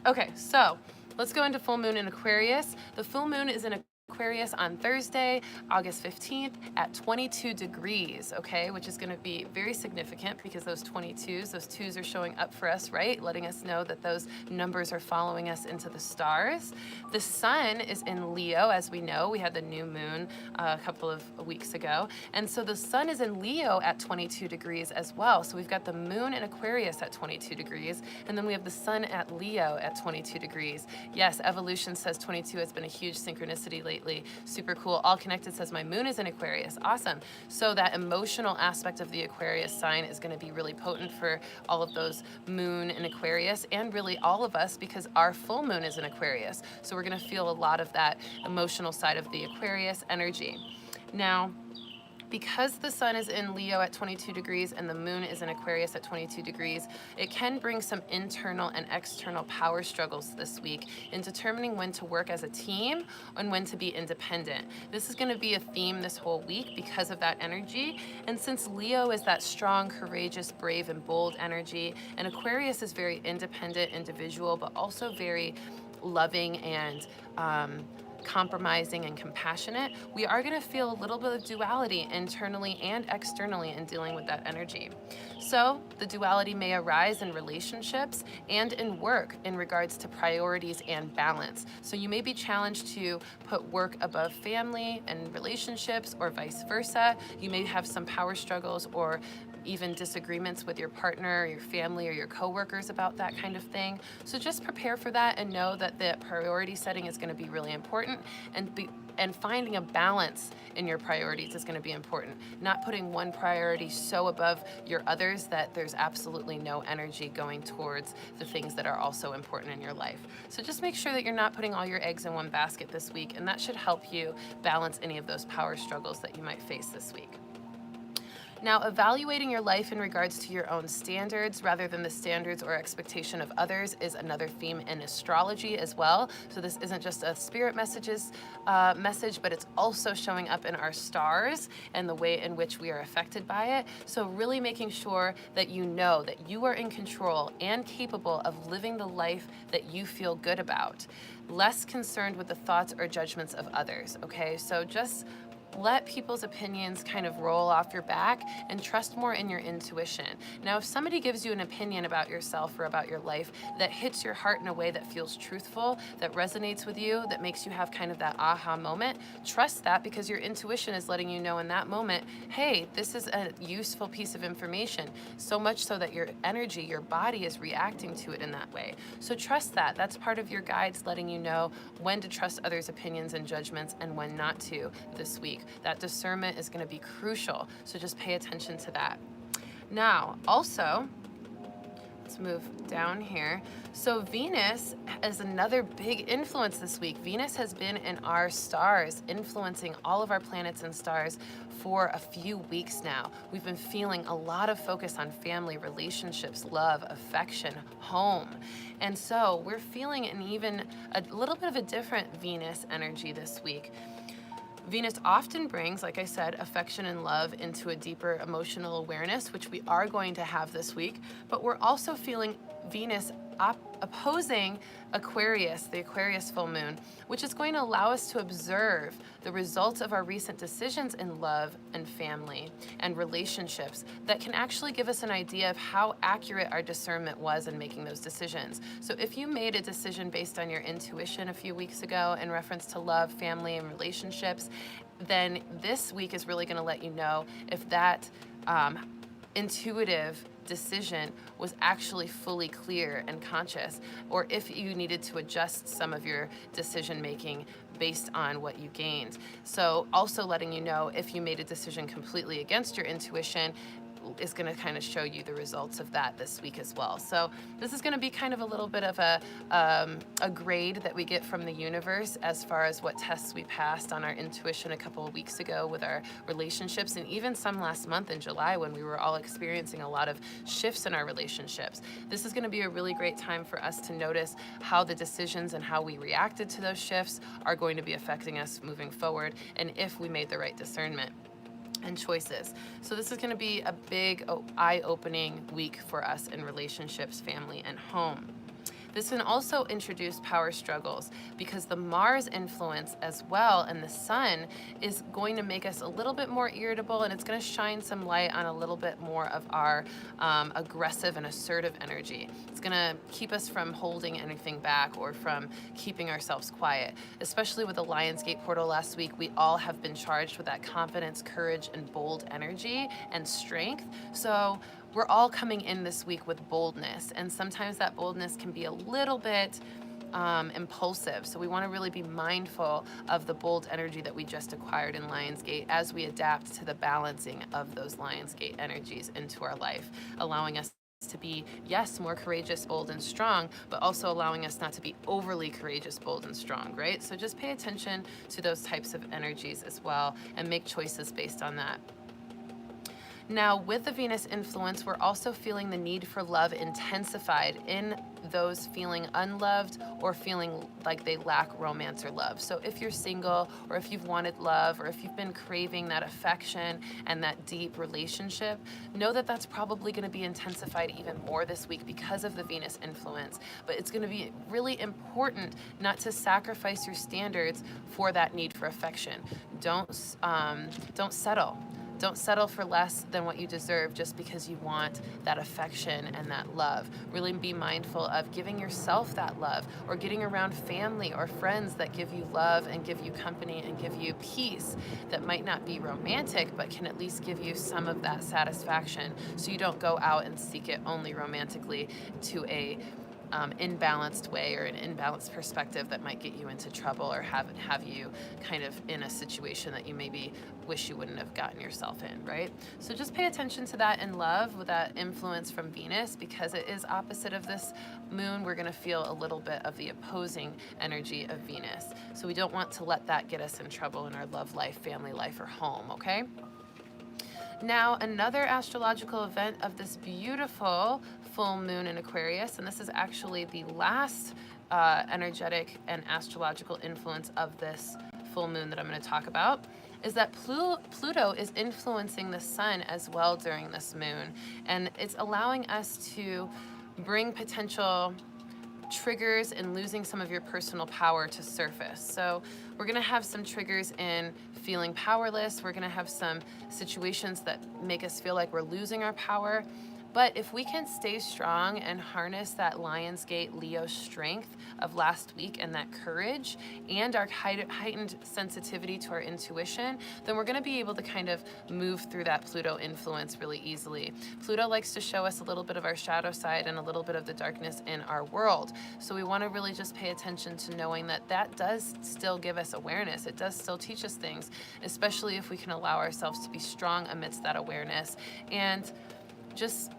Okay, so let's go into full moon in Aquarius. The full moon is in Aquarius on Thursday, August 15th at 22 degrees, okay, which is going to be very significant because those 22s, those twos are showing up for us, right? Letting us know that those numbers are following us into the stars. The sun is in Leo, as we know. We had the new moon a couple of weeks ago. And so the sun is in Leo at 22 degrees as well. So we've got the moon in Aquarius at 22 degrees, and then we have the sun at Leo at 22 degrees. Yes, evolution says 22 has been a huge synchronicity lately. Super cool. All Connected says my moon is in Aquarius. Awesome. So that emotional aspect of the Aquarius sign is going to be really potent for all of those moon in Aquarius, and really all of us, because our full moon is in Aquarius. So we're going to feel a lot of that emotional side of the Aquarius energy. Now, because the sun is in Leo at 22 degrees and the moon is in Aquarius at 22 degrees, it can bring some internal and external power struggles this week in determining when to work as a team and when to be independent. This is going to be a theme this whole week because of that energy. And since Leo is that strong, courageous, brave, and bold energy, and Aquarius is very independent, individual, but also very loving and compromising and compassionate, we are going to feel a little bit of duality internally and externally in dealing with that energy. So the duality may arise in relationships and in work in regards to priorities and balance. So you may be challenged to put work above family and relationships, or vice versa. You may have some power struggles or even disagreements with your partner or your family or your coworkers about that kind of thing. So just prepare for that and know that the priority setting is going to be really important, and finding a balance in your priorities is going to be important. Not putting one priority so above your others that there's absolutely no energy going towards the things that are also important in your life. So just make sure that you're not putting all your eggs in one basket this week, and that should help you balance any of those power struggles that you might face this week. Now, evaluating your life in regards to your own standards rather than the standards or expectation of others is another theme in astrology as well. So this isn't just a spirit message, but it's also showing up in our stars and the way in which we are affected by it. So really making sure that you know that you are in control and capable of living the life that you feel good about. Less concerned with the thoughts or judgments of others, okay? So just let people's opinions kind of roll off your back and trust more in your intuition. Now, if somebody gives you an opinion about yourself or about your life that hits your heart in a way that feels truthful, that resonates with you, that makes you have kind of that aha moment, trust that, because your intuition is letting you know in that moment, hey, this is a useful piece of information, so much so that your energy, your body is reacting to it in that way. So trust that. That's part of your guides letting you know when to trust others' opinions and judgments and when not to this week. That discernment is going to be crucial, so just pay attention to that. Now, also, let's move down here. So Venus is another big influence this week. Venus has been in our stars, influencing all of our planets and stars for a few weeks now. We've been feeling a lot of focus on family, relationships, love, affection, home. And so we're feeling even a little bit of a different Venus energy this week. Venus often brings, like I said, affection and love into a deeper emotional awareness, which we are going to have this week, but we're also feeling Venus opposing Aquarius, the Aquarius full moon, which is going to allow us to observe the results of our recent decisions in love and family and relationships that can actually give us an idea of how accurate our discernment was in making those decisions. So if you made a decision based on your intuition a few weeks ago in reference to love, family, and relationships, then this week is really going to let you know if that intuitive decision was actually fully clear and conscious, or if you needed to adjust some of your decision making based on what you gained. So also letting you know if you made a decision completely against your intuition is going to kind of show you the results of that this week as well. So this is going to be kind of a little bit of a grade that we get from the universe as far as what tests we passed on our intuition a couple of weeks ago with our relationships, and even some last month in July when we were all experiencing a lot of shifts in our relationships. This is going to be a really great time for us to notice how the decisions and how we reacted to those shifts are going to be affecting us moving forward, and if we made the right discernment and choices. So this is going to be a big eye-opening week for us in relationships, family, and home. This can also introduce power struggles because the Mars influence as well and the Sun is going to make us a little bit more irritable, and it's going to shine some light on a little bit more of our aggressive and assertive energy. It's going to keep us from holding anything back or from keeping ourselves quiet. Especially with the Lionsgate portal last week, we all have been charged with that confidence, courage, and bold energy and strength. So we're all coming in this week with boldness, and sometimes that boldness can be a little bit impulsive. So we want to really be mindful of the bold energy that we just acquired in Lionsgate as we adapt to the balancing of those Lionsgate energies into our life, allowing us to be, yes, more courageous, bold, and strong, but also allowing us not to be overly courageous, bold, and strong, right? So just pay attention to those types of energies as well and make choices based on that. Now, with the Venus influence, we're also feeling the need for love intensified in those feeling unloved or feeling like they lack romance or love. So if you're single, or if you've wanted love, or if you've been craving that affection and that deep relationship, know that that's probably going to be intensified even more this week because of the Venus influence. But it's going to be really important not to sacrifice your standards for that need for affection. Don't settle. Don't settle for less than what you deserve just because you want that affection and that love. Really be mindful of giving yourself that love, or getting around family or friends that give you love and give you company and give you peace, that might not be romantic, but can at least give you some of that satisfaction, so you don't go out and seek it only romantically to a imbalanced way or an imbalanced perspective that might get you into trouble or have you kind of in a situation that you maybe wish you wouldn't have gotten yourself in, right? So just pay attention to that in love with that influence from Venus, because it is opposite of this moon. We're going to feel a little bit of the opposing energy of Venus. So we don't want to let that get us in trouble in our love life, family life, or home, okay? Now, another astrological event of this beautiful full moon in Aquarius, and this is actually the last energetic and astrological influence of this full moon that I'm going to talk about, is that Pluto is influencing the sun as well during this moon, and it's allowing us to bring potential triggers and losing some of your personal power to surface. So we're going to have some triggers in feeling powerless. We're going to have some situations that make us feel like we're losing our power. But if we can stay strong and harness that Lionsgate Leo strength of last week and that courage and our heightened sensitivity to our intuition, then we're going to be able to kind of move through that Pluto influence really easily. Pluto likes to show us a little bit of our shadow side and a little bit of the darkness in our world. So we want to really just pay attention to knowing that that does still give us awareness. It does still teach us things, especially if we can allow ourselves to be strong amidst that awareness and just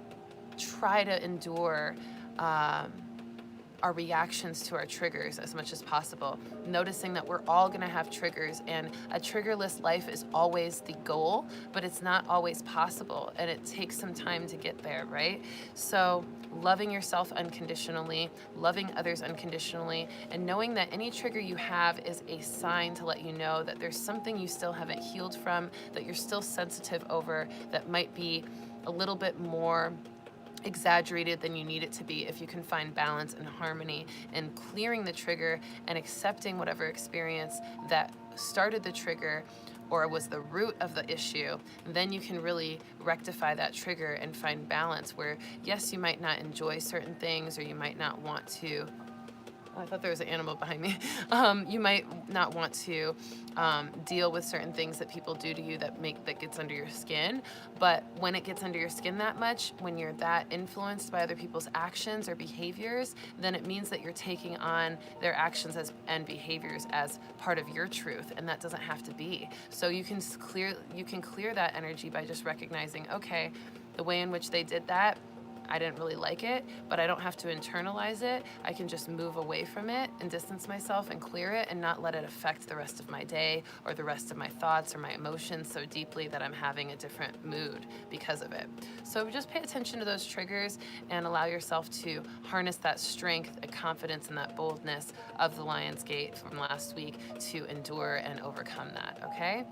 try to endure our reactions to our triggers as much as possible, noticing that we're all going to have triggers, and a triggerless life is always the goal, but it's not always possible, and it takes some time to get there, right? So loving yourself unconditionally, loving others unconditionally, and knowing that any trigger you have is a sign to let you know that there's something you still haven't healed from, that you're still sensitive over, that might be a little bit more exaggerated than you need it to be. If you can find balance and harmony in clearing the trigger and accepting whatever experience that started the trigger or was the root of the issue, then you can really rectify that trigger and find balance where, yes, you might not enjoy certain things, or you might not want to, I thought there was an animal behind me. You might not want to deal with certain things that people do to you that gets under your skin. But when it gets under your skin that much, when you're that influenced by other people's actions or behaviors, then it means that you're taking on their actions and behaviors as part of your truth, and that doesn't have to be. So you can clear that energy by just recognizing, okay, the way in which they did that, I didn't really like it, but I don't have to internalize it. I can just move away from it and distance myself and clear it and not let it affect the rest of my day or the rest of my thoughts or my emotions so deeply that I'm having a different mood because of it. So just pay attention to those triggers and allow yourself to harness that strength, that confidence, and that boldness of the Lion's Gate from last week to endure and overcome that, okay?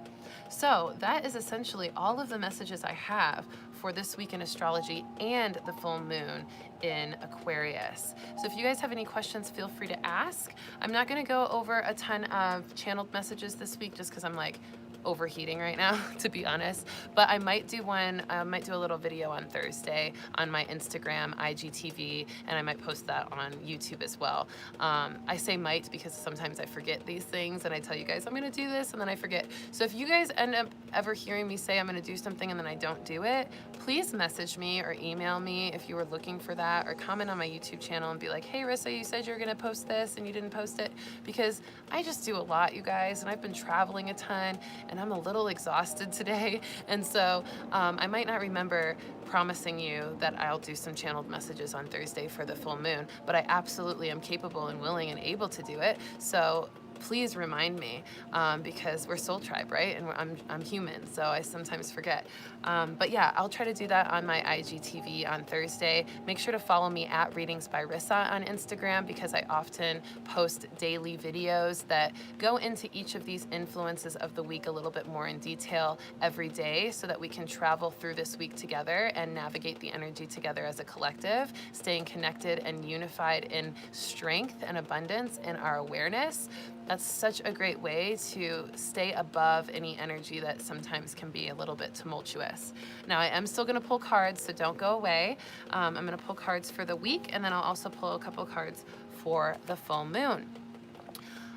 So that is essentially all of the messages I have for this week in astrology and the full moon in Aquarius. So if you guys have any questions, feel free to ask. I'm not going to go over a ton of channeled messages this week just because I'm like overheating right now, to be honest. But I might do a little video on Thursday on my Instagram, IGTV, and I might post that on YouTube as well. I say might because sometimes I forget these things and I tell you guys I'm gonna do this and then I forget. So if you guys end up ever hearing me say I'm gonna do something and then I don't do it, please message me or email me if you were looking for that, or comment on my YouTube channel and be like, hey Rissa, you said you were gonna post this and you didn't post it, because I just do a lot, you guys, and I've been traveling a ton and I'm a little exhausted today, and so I might not remember promising you that I'll do some channeled messages on Thursday for the full moon, but I absolutely am capable and willing and able to do it. So please remind me, because we're soul tribe, right? And I'm human, so I sometimes forget. But yeah, I'll try to do that on my IGTV on Thursday. Make sure to follow me at readingsbyrissa on Instagram, because I often post daily videos that go into each of these influences of the week a little bit more in detail every day, so that we can travel through this week together and navigate the energy together as a collective, staying connected and unified in strength and abundance in our awareness. That's such a great way to stay above any energy that sometimes can be a little bit tumultuous. Now, I am still going to pull cards, so don't go away. I'm going to pull cards for the week, and then I'll also pull a couple cards for the full moon.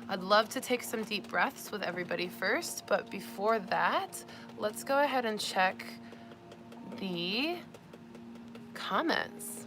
I'd love to take some deep breaths with everybody first, but before that, let's go ahead and check the comments.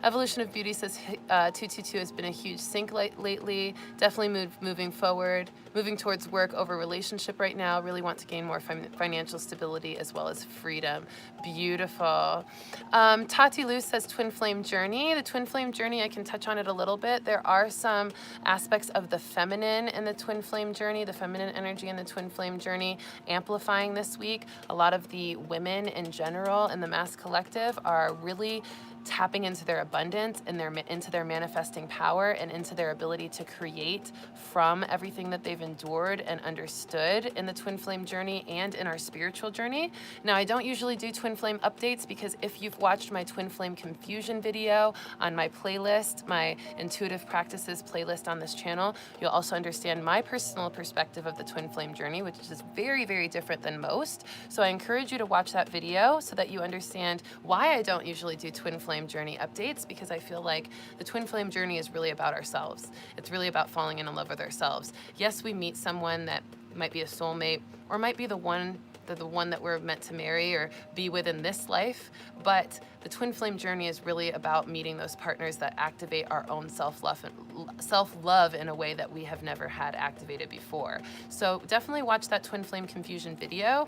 Evolution of Beauty says 222 has been a huge sync lately. Definitely moving forward, moving towards work over relationship right now. Really want to gain more financial stability as well as freedom. Beautiful. Tati Lou says Twin Flame Journey. The Twin Flame Journey, I can touch on it a little bit. There are some aspects of the feminine in the Twin Flame Journey, the feminine energy in the Twin Flame Journey amplifying this week. A lot of the women in general in the Mass Collective are really tapping into their abundance and into their manifesting power and into their ability to create from everything that they've endured and understood in the Twin Flame Journey and in our spiritual journey. Now, I don't usually do Twin Flame updates because if you've watched my Twin Flame Confusion video on my playlist, my Intuitive Practices playlist on this channel, you'll also understand my personal perspective of the Twin Flame Journey, which is very, very different than most. So I encourage you to watch that video so that you understand why I don't usually do Twin Flame Journey updates, because I feel like the Twin Flame Journey is really about ourselves. It's really about falling in love with ourselves. Yes, we meet someone that might be a soulmate or might be the one that we're meant to marry or be with in this life, but the Twin Flame Journey is really about meeting those partners that activate our own self-love in a way that we have never had activated before. So definitely watch that Twin Flame Confusion video,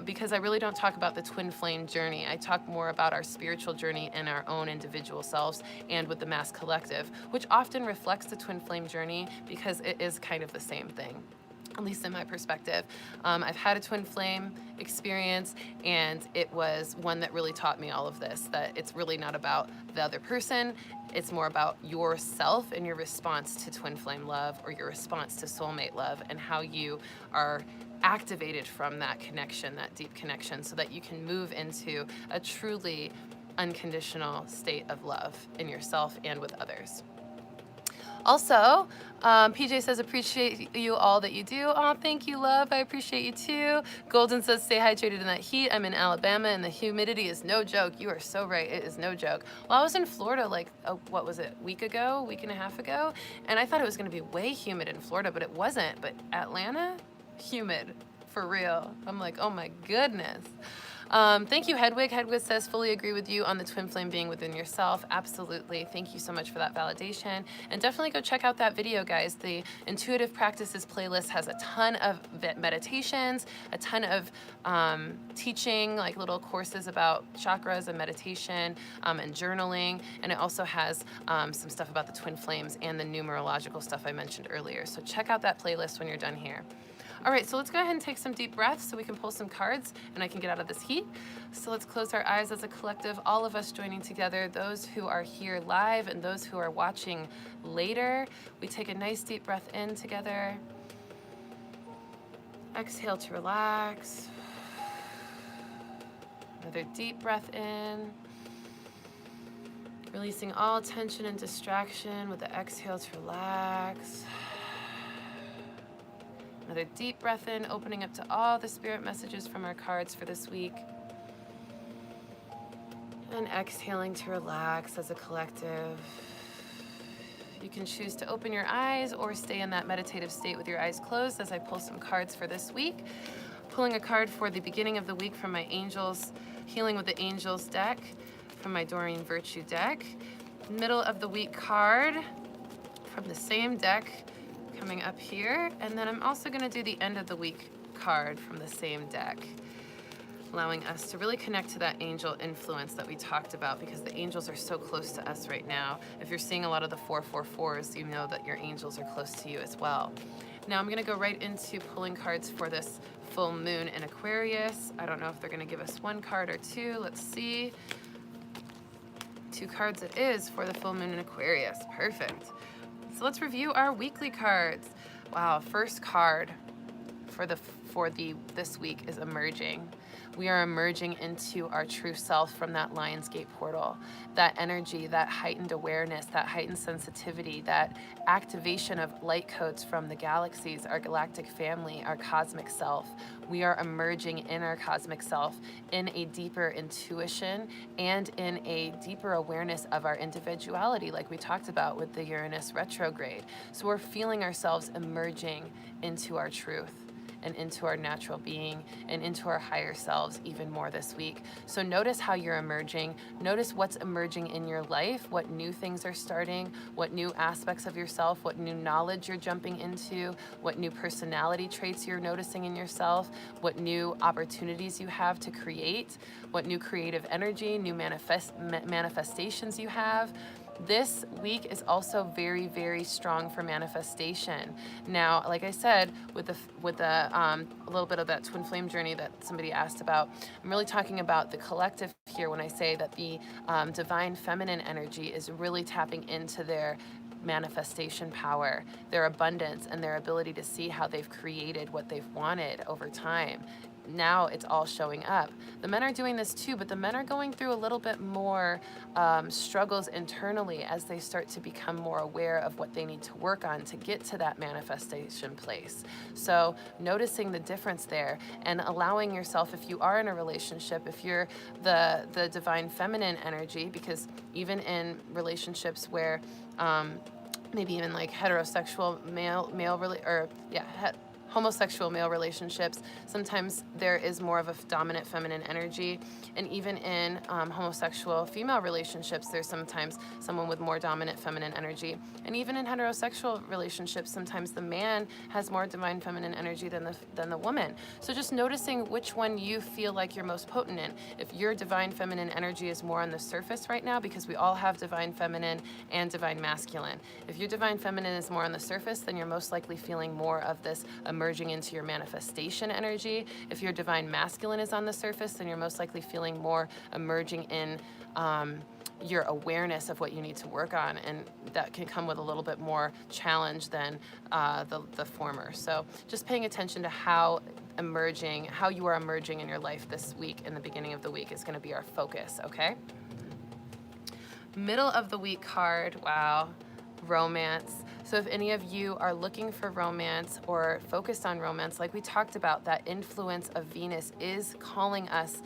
because I really don't talk about the Twin Flame Journey. I talk more about our spiritual journey and our own individual selves and with the Mass Collective, which often reflects the Twin Flame Journey because it is kind of the same thing, at least in my perspective. I've had a twin flame experience, and it was one that really taught me all of this, that it's really not about the other person. It's more about yourself and your response to twin flame love or your response to soulmate love and how you are activated from that connection, that deep connection, so that you can move into a truly unconditional state of love in yourself and with others. Also, PJ says, appreciate you all that you do. Oh, thank you, love. I appreciate you too. Golden says, stay hydrated in that heat. I'm in Alabama and the humidity is no joke. You are so right. It is no joke. Well, I was in Florida like, what was it, week and a half ago? And I thought it was going to be way humid in Florida, but it wasn't. But Atlanta, humid for real. I'm like, oh my goodness. Thank you, Hedwig. Hedwig says, fully agree with you on the twin flame being within yourself. Absolutely. Thank you so much for that validation. And definitely go check out that video, guys. The Intuitive Practices playlist has a ton of meditations, a ton of teaching, like little courses about chakras and meditation and journaling. And it also has some stuff about the twin flames and the numerological stuff I mentioned earlier. So check out that playlist when you're done here. All right, so let's go ahead and take some deep breaths so we can pull some cards and I can get out of this heat. So let's close our eyes as a collective, all of us joining together, those who are here live and those who are watching later. We take a nice deep breath in together. Exhale to relax. Another deep breath in. Releasing all tension and distraction with the exhale to relax. Another deep breath in, opening up to all the spirit messages from our cards for this week. And exhaling to relax as a collective. You can choose to open your eyes or stay in that meditative state with your eyes closed as I pull some cards for this week. Pulling a card for the beginning of the week from my Angels, Healing with the Angels deck, from my Doreen Virtue deck. Middle of the week card from the same deck, coming up here, and then I'm also going to do the end of the week card from the same deck, allowing us to really connect to that angel influence that we talked about, because the angels are so close to us right now. If you're seeing a lot of the 444s, you know that your angels are close to you as well. Now I'm going to go right into pulling cards for this full moon in Aquarius. I don't know if they're going to give us one card or two. Let's see. 2 cards it is for the full moon in Aquarius. Perfect. So let's review our weekly cards. Wow, first card for this week is emerging. We are emerging into our true self from that Lionsgate portal. That energy, that heightened awareness, that heightened sensitivity, that activation of light codes from the galaxies, our galactic family, our cosmic self. We are emerging in our cosmic self in a deeper intuition and in a deeper awareness of our individuality, like we talked about with the Uranus retrograde. So we're feeling ourselves emerging into our truth and into our natural being and into our higher selves even more this week. So notice how you're emerging. Notice what's emerging in your life, what new things are starting, what new aspects of yourself, what new knowledge you're jumping into, what new personality traits you're noticing in yourself, what new opportunities you have to create, what new creative energy, new manifestations you have. This week is also very, very strong for manifestation. Now, like I said, with a little bit of that twin flame journey that somebody asked about, I'm really talking about the collective here when I say that the divine feminine energy is really tapping into their manifestation power, their abundance, and their ability to see how they've created what they've wanted over time. Now it's all showing up. The men are doing this too, but the men are going through a little bit more struggles internally as they start to become more aware of what they need to work on to get to that manifestation place. So noticing the difference there and allowing yourself, if you are in a relationship, if you're the divine feminine energy, because even in relationships where maybe even like heterosexual homosexual male relationships, sometimes there is more of a dominant feminine energy. And even in homosexual female relationships, there's sometimes someone with more dominant feminine energy. And even in heterosexual relationships, sometimes the man has more divine feminine energy than the woman. So just noticing which one you feel like you're most potent in. If your divine feminine energy is more on the surface right now, because we all have divine feminine and divine masculine. If your divine feminine is more on the surface, then you're most likely feeling more of this emerging into your manifestation energy. If your divine masculine is on the surface, then you're most likely feeling more emerging in your awareness of what you need to work on, and that can come with a little bit more challenge than the former. So just paying attention to how you are emerging in your life this week, in the beginning of the week, is going to be our focus, okay? Middle of the week card, wow, romance. So if any of you are looking for romance or focused on romance, like we talked about, that influence of Venus is calling us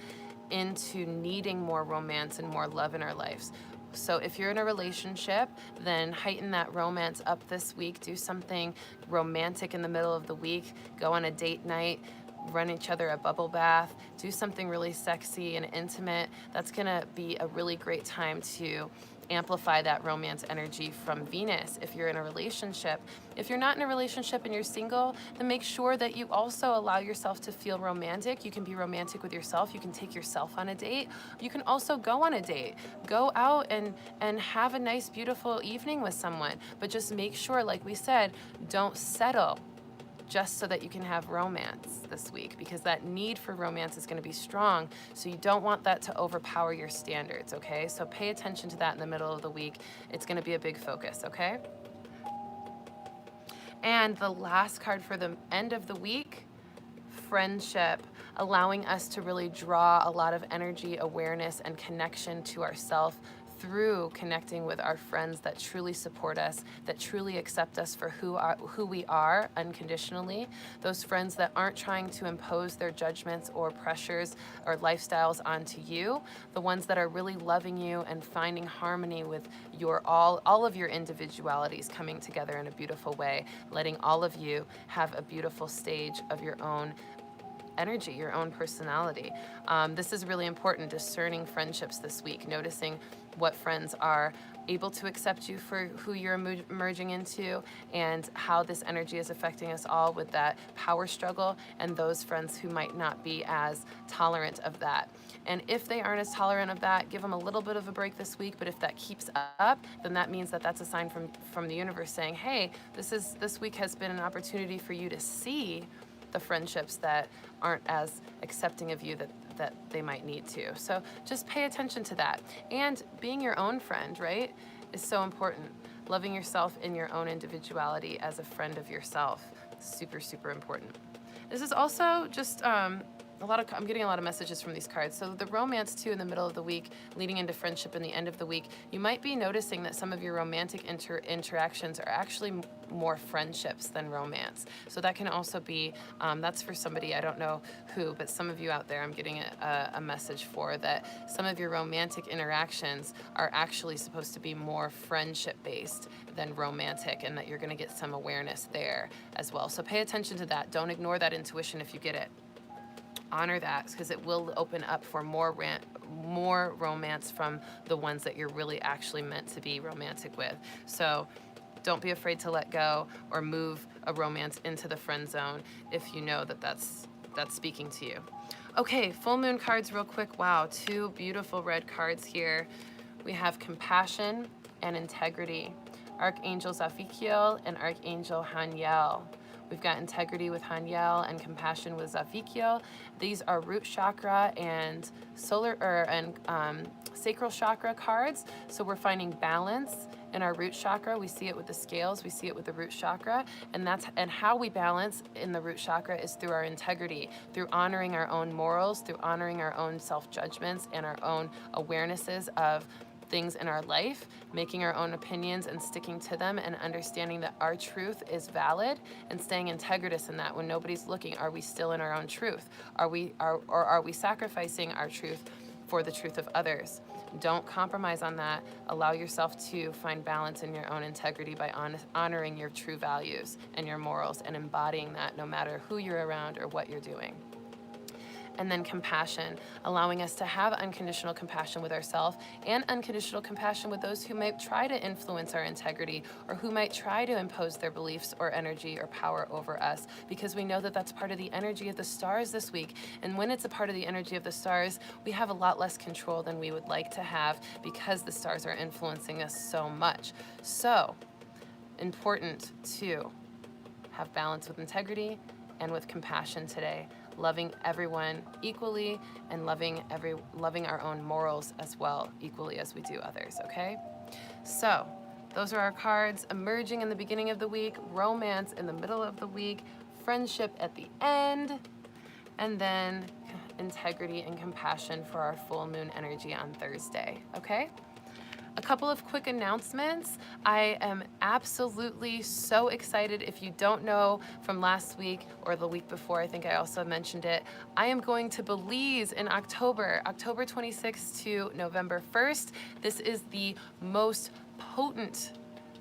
into needing more romance and more love in our lives. So if you're in a relationship, then heighten that romance up this week. Do something romantic in the middle of the week. Go on a date night. Run each other a bubble bath. Do something really sexy and intimate. That's gonna be a really great time to amplify that romance energy from Venus if you're in a relationship. If you're not in a relationship and you're single, then make sure that you also allow yourself to feel romantic. You can be romantic with yourself. You can take yourself on a date. You can also go on a date. Go out and have a nice, beautiful evening with someone. But just make sure, like we said, don't settle just so that you can have romance this week, because that need for romance is going to be strong. So you don't want that to overpower your standards, okay? So pay attention to that in the middle of the week. It's going to be a big focus, okay? And the last card for the end of the week, friendship, allowing us to really draw a lot of energy, awareness, and connection to ourselves through connecting with our friends that truly support us, that truly accept us for who we are unconditionally. Those friends that aren't trying to impose their judgments or pressures or lifestyles onto you. The ones that are really loving you and finding harmony with all of your individualities coming together in a beautiful way, letting all of you have a beautiful stage of your own energy, your own personality. This is really important, discerning friendships this week, noticing what friends are able to accept you for who you're merging into, and how this energy is affecting us all with that power struggle, and those friends who might not be as tolerant of that. And if they aren't as tolerant of that, give them a little bit of a break this week. But if that keeps up, then that means that that's a sign from the universe saying, hey, this week has been an opportunity for you to see the friendships that aren't as accepting of you that they might need to. So just pay attention to that. And being your own friend, right, is so important. Loving yourself in your own individuality as a friend of yourself, super, super important. This is also just I'm getting a lot of messages from these cards. So the romance too in the middle of the week, leading into friendship in the end of the week, you might be noticing that some of your romantic interactions are actually more friendships than romance. So that can also be, that's for somebody, I don't know who, but some of you out there, I'm getting a message for that some of your romantic interactions are actually supposed to be more friendship based than romantic, and that you're going to get some awareness there as well. So pay attention to that. Don't ignore that intuition if you get it. Honor that, because it will open up for more romance from the ones that you're really actually meant to be romantic with. So don't be afraid to let go or move a romance into the friend zone if you know that that's speaking to you. Okay, full moon cards real quick. Wow, 2 beautiful red cards here. We have compassion and integrity. Archangel Zafikiel and Archangel Haniel. We've got integrity with Haniel and compassion with Zafikiel. These are root chakra and sacral chakra cards. So we're finding balance in our root chakra. We see it with the scales, we see it with the root chakra, and how we balance in the root chakra is through our integrity, through honoring our own morals, through honoring our own self-judgments and our own awarenesses of things in our life, making our own opinions and sticking to them, and understanding that our truth is valid and staying integritous in that when nobody's looking. Are we still in our own truth? Are we sacrificing our truth for the truth of others? Don't compromise on that. Allow yourself to find balance in your own integrity by honoring your true values and your morals and embodying that no matter who you're around or what you're doing. And then compassion, allowing us to have unconditional compassion with ourselves and unconditional compassion with those who might try to influence our integrity or who might try to impose their beliefs or energy or power over us, because we know that that's part of the energy of the stars this week. And when it's a part of the energy of the stars, we have a lot less control than we would like to have because the stars are influencing us so much. So important to have balance with integrity and with compassion today. Loving everyone equally and loving our own morals as well, equally as we do others, okay? So those are our cards. Emerging in the beginning of the week, romance in the middle of the week, friendship at the end, and then integrity and compassion for our full moon energy on Thursday, okay? A couple of quick announcements. I am absolutely so excited. If you don't know from last week or the week before, I think I also mentioned it, I am going to Belize in October 26th to November 1st. This is the most potent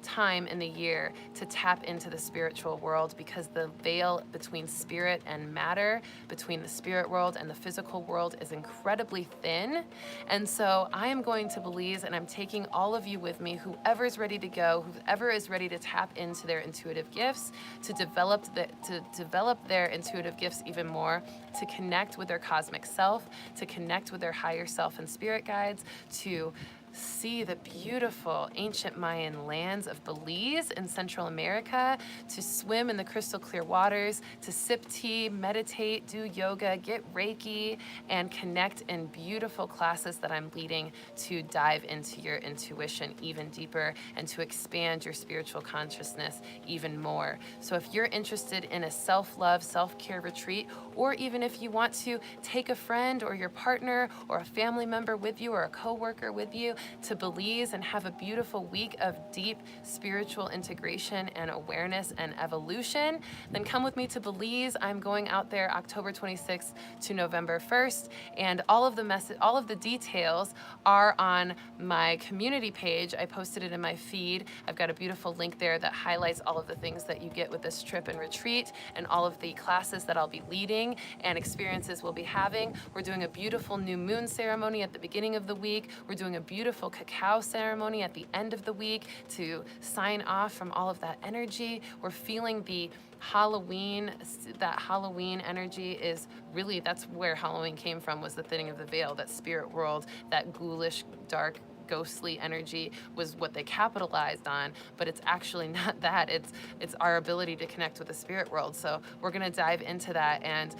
time in the year to tap into the spiritual world, because the veil between spirit and matter, between the spirit world and the physical world, is incredibly thin. And so I am going to Belize, and I'm taking all of you with me, whoever's ready to go, whoever is ready to tap into their intuitive gifts, to develop their intuitive gifts even more, to connect with their cosmic self, to connect with their higher self and spirit guides, to see the beautiful ancient Mayan lands of Belize in Central America, to swim in the crystal clear waters, to sip tea, meditate, do yoga, get Reiki, and connect in beautiful classes that I'm leading to dive into your intuition even deeper and to expand your spiritual consciousness even more. So if you're interested in a self-love, self-care retreat, or even if you want to take a friend or your partner or a family member with you or a coworker with you to Belize and have a beautiful week of deep spiritual integration and awareness and evolution, then come with me to Belize. I'm going out there October 26th to November 1st, and all of the details are on my community page. I posted it in my feed. I've got a beautiful link there that highlights all of the things that you get with this trip and retreat, and all of the classes that I'll be leading and experiences we'll be having. We're doing a beautiful new moon ceremony at the beginning of the week. We're doing a beautiful cacao ceremony at the end of the week to sign off from all of that energy. We're feeling the Halloween, that Halloween energy is really, that's where Halloween came from, was the thinning of the veil. That spirit world, that ghoulish, dark, ghostly energy was what they capitalized on, but it's actually not that. It's our ability to connect with the spirit world. So we're gonna dive into that, and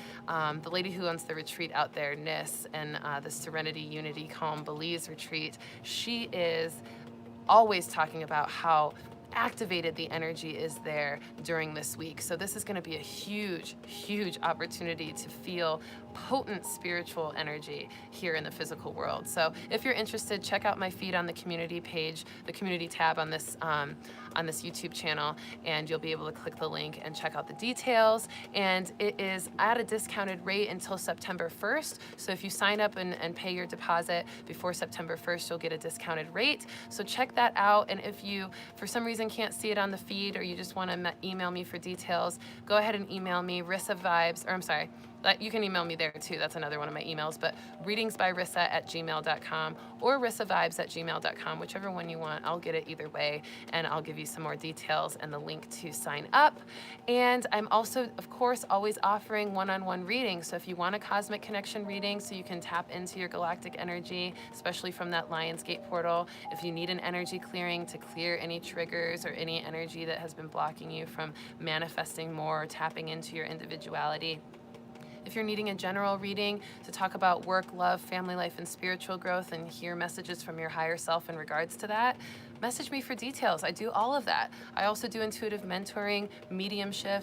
the lady who owns the retreat out there, Nis, and the Serenity, Unity, Calm, Belize retreat, she is always talking about how activated the energy is there during this week. So this is going to be a huge, huge opportunity to feel potent spiritual energy here in the physical world. So if you're interested, check out my feed on the community page, the community tab on this YouTube channel, and you'll be able to click the link and check out the details. And it is at a discounted rate until September 1st. So if you sign up and pay your deposit before September 1st, you'll get a discounted rate. So check that out. And if you, for some reason, can't see it on the feed, or you just want to email me for details, go ahead and email me, you can email me there too. That's another one of my emails, but readingsbyrissa@gmail.com or rissavibes@gmail.com, whichever one you want. I'll get it either way, and I'll give you some more details and the link to sign up. And I'm also, of course, always offering one-on-one readings. So if you want a cosmic connection reading so you can tap into your galactic energy, especially from that Lionsgate portal, if you need an energy clearing to clear any triggers or any energy that has been blocking you from manifesting more or tapping into your individuality, if you're needing a general reading to talk about work, love, family life, and spiritual growth, and hear messages from your higher self in regards to that, message me for details. I do all of that. I also do intuitive mentoring, mediumship,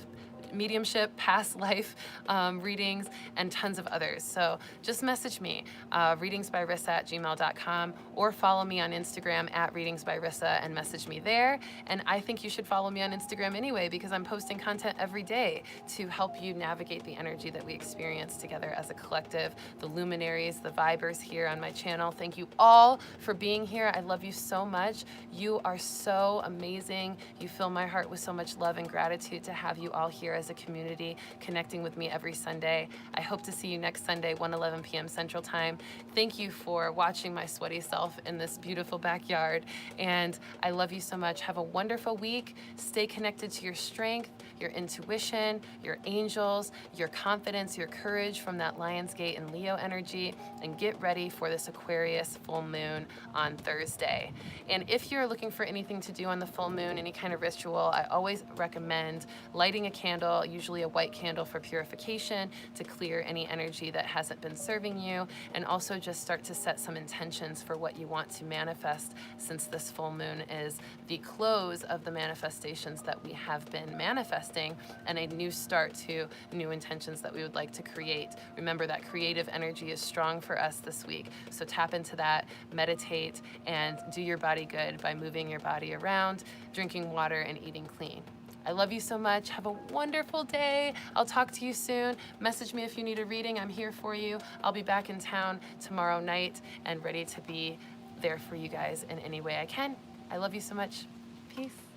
past life readings, and tons of others. So just message me, readingsbyrissa@gmail.com, or follow me on Instagram @readingsbyrissa and message me there. And I think you should follow me on Instagram anyway, because I'm posting content every day to help you navigate the energy that we experience together as a collective, the luminaries, the vibers here on my channel. Thank you all for being here. I love you so much. You are so amazing. You fill my heart with so much love and gratitude to have you all here as a community, connecting with me every Sunday. I hope to see you next Sunday, 1:11 p.m. Central Time. Thank you for watching my sweaty self in this beautiful backyard, and I love you so much. Have a wonderful week. Stay connected to your strength, your intuition, your angels, your confidence, your courage from that Lionsgate and Leo energy, and get ready for this Aquarius full moon on Thursday. And if you're looking for anything to do on the full moon, any kind of ritual, I always recommend lighting a candle, usually a white candle for purification, to clear any energy that hasn't been serving you, and also just start to set some intentions for what you want to manifest, since this full moon is the close of the manifestations that we have been manifesting, and a new start to new intentions that we would like to create. Remember that creative energy is strong for us this week, so tap into that, meditate, and do your body good by moving your body around, drinking water, and eating clean. I love you so much. Have a wonderful day. I'll talk to you soon. Message me if you need a reading. I'm here for you. I'll be back in town tomorrow night and ready to be there for you guys in any way I can. I love you so much. Peace.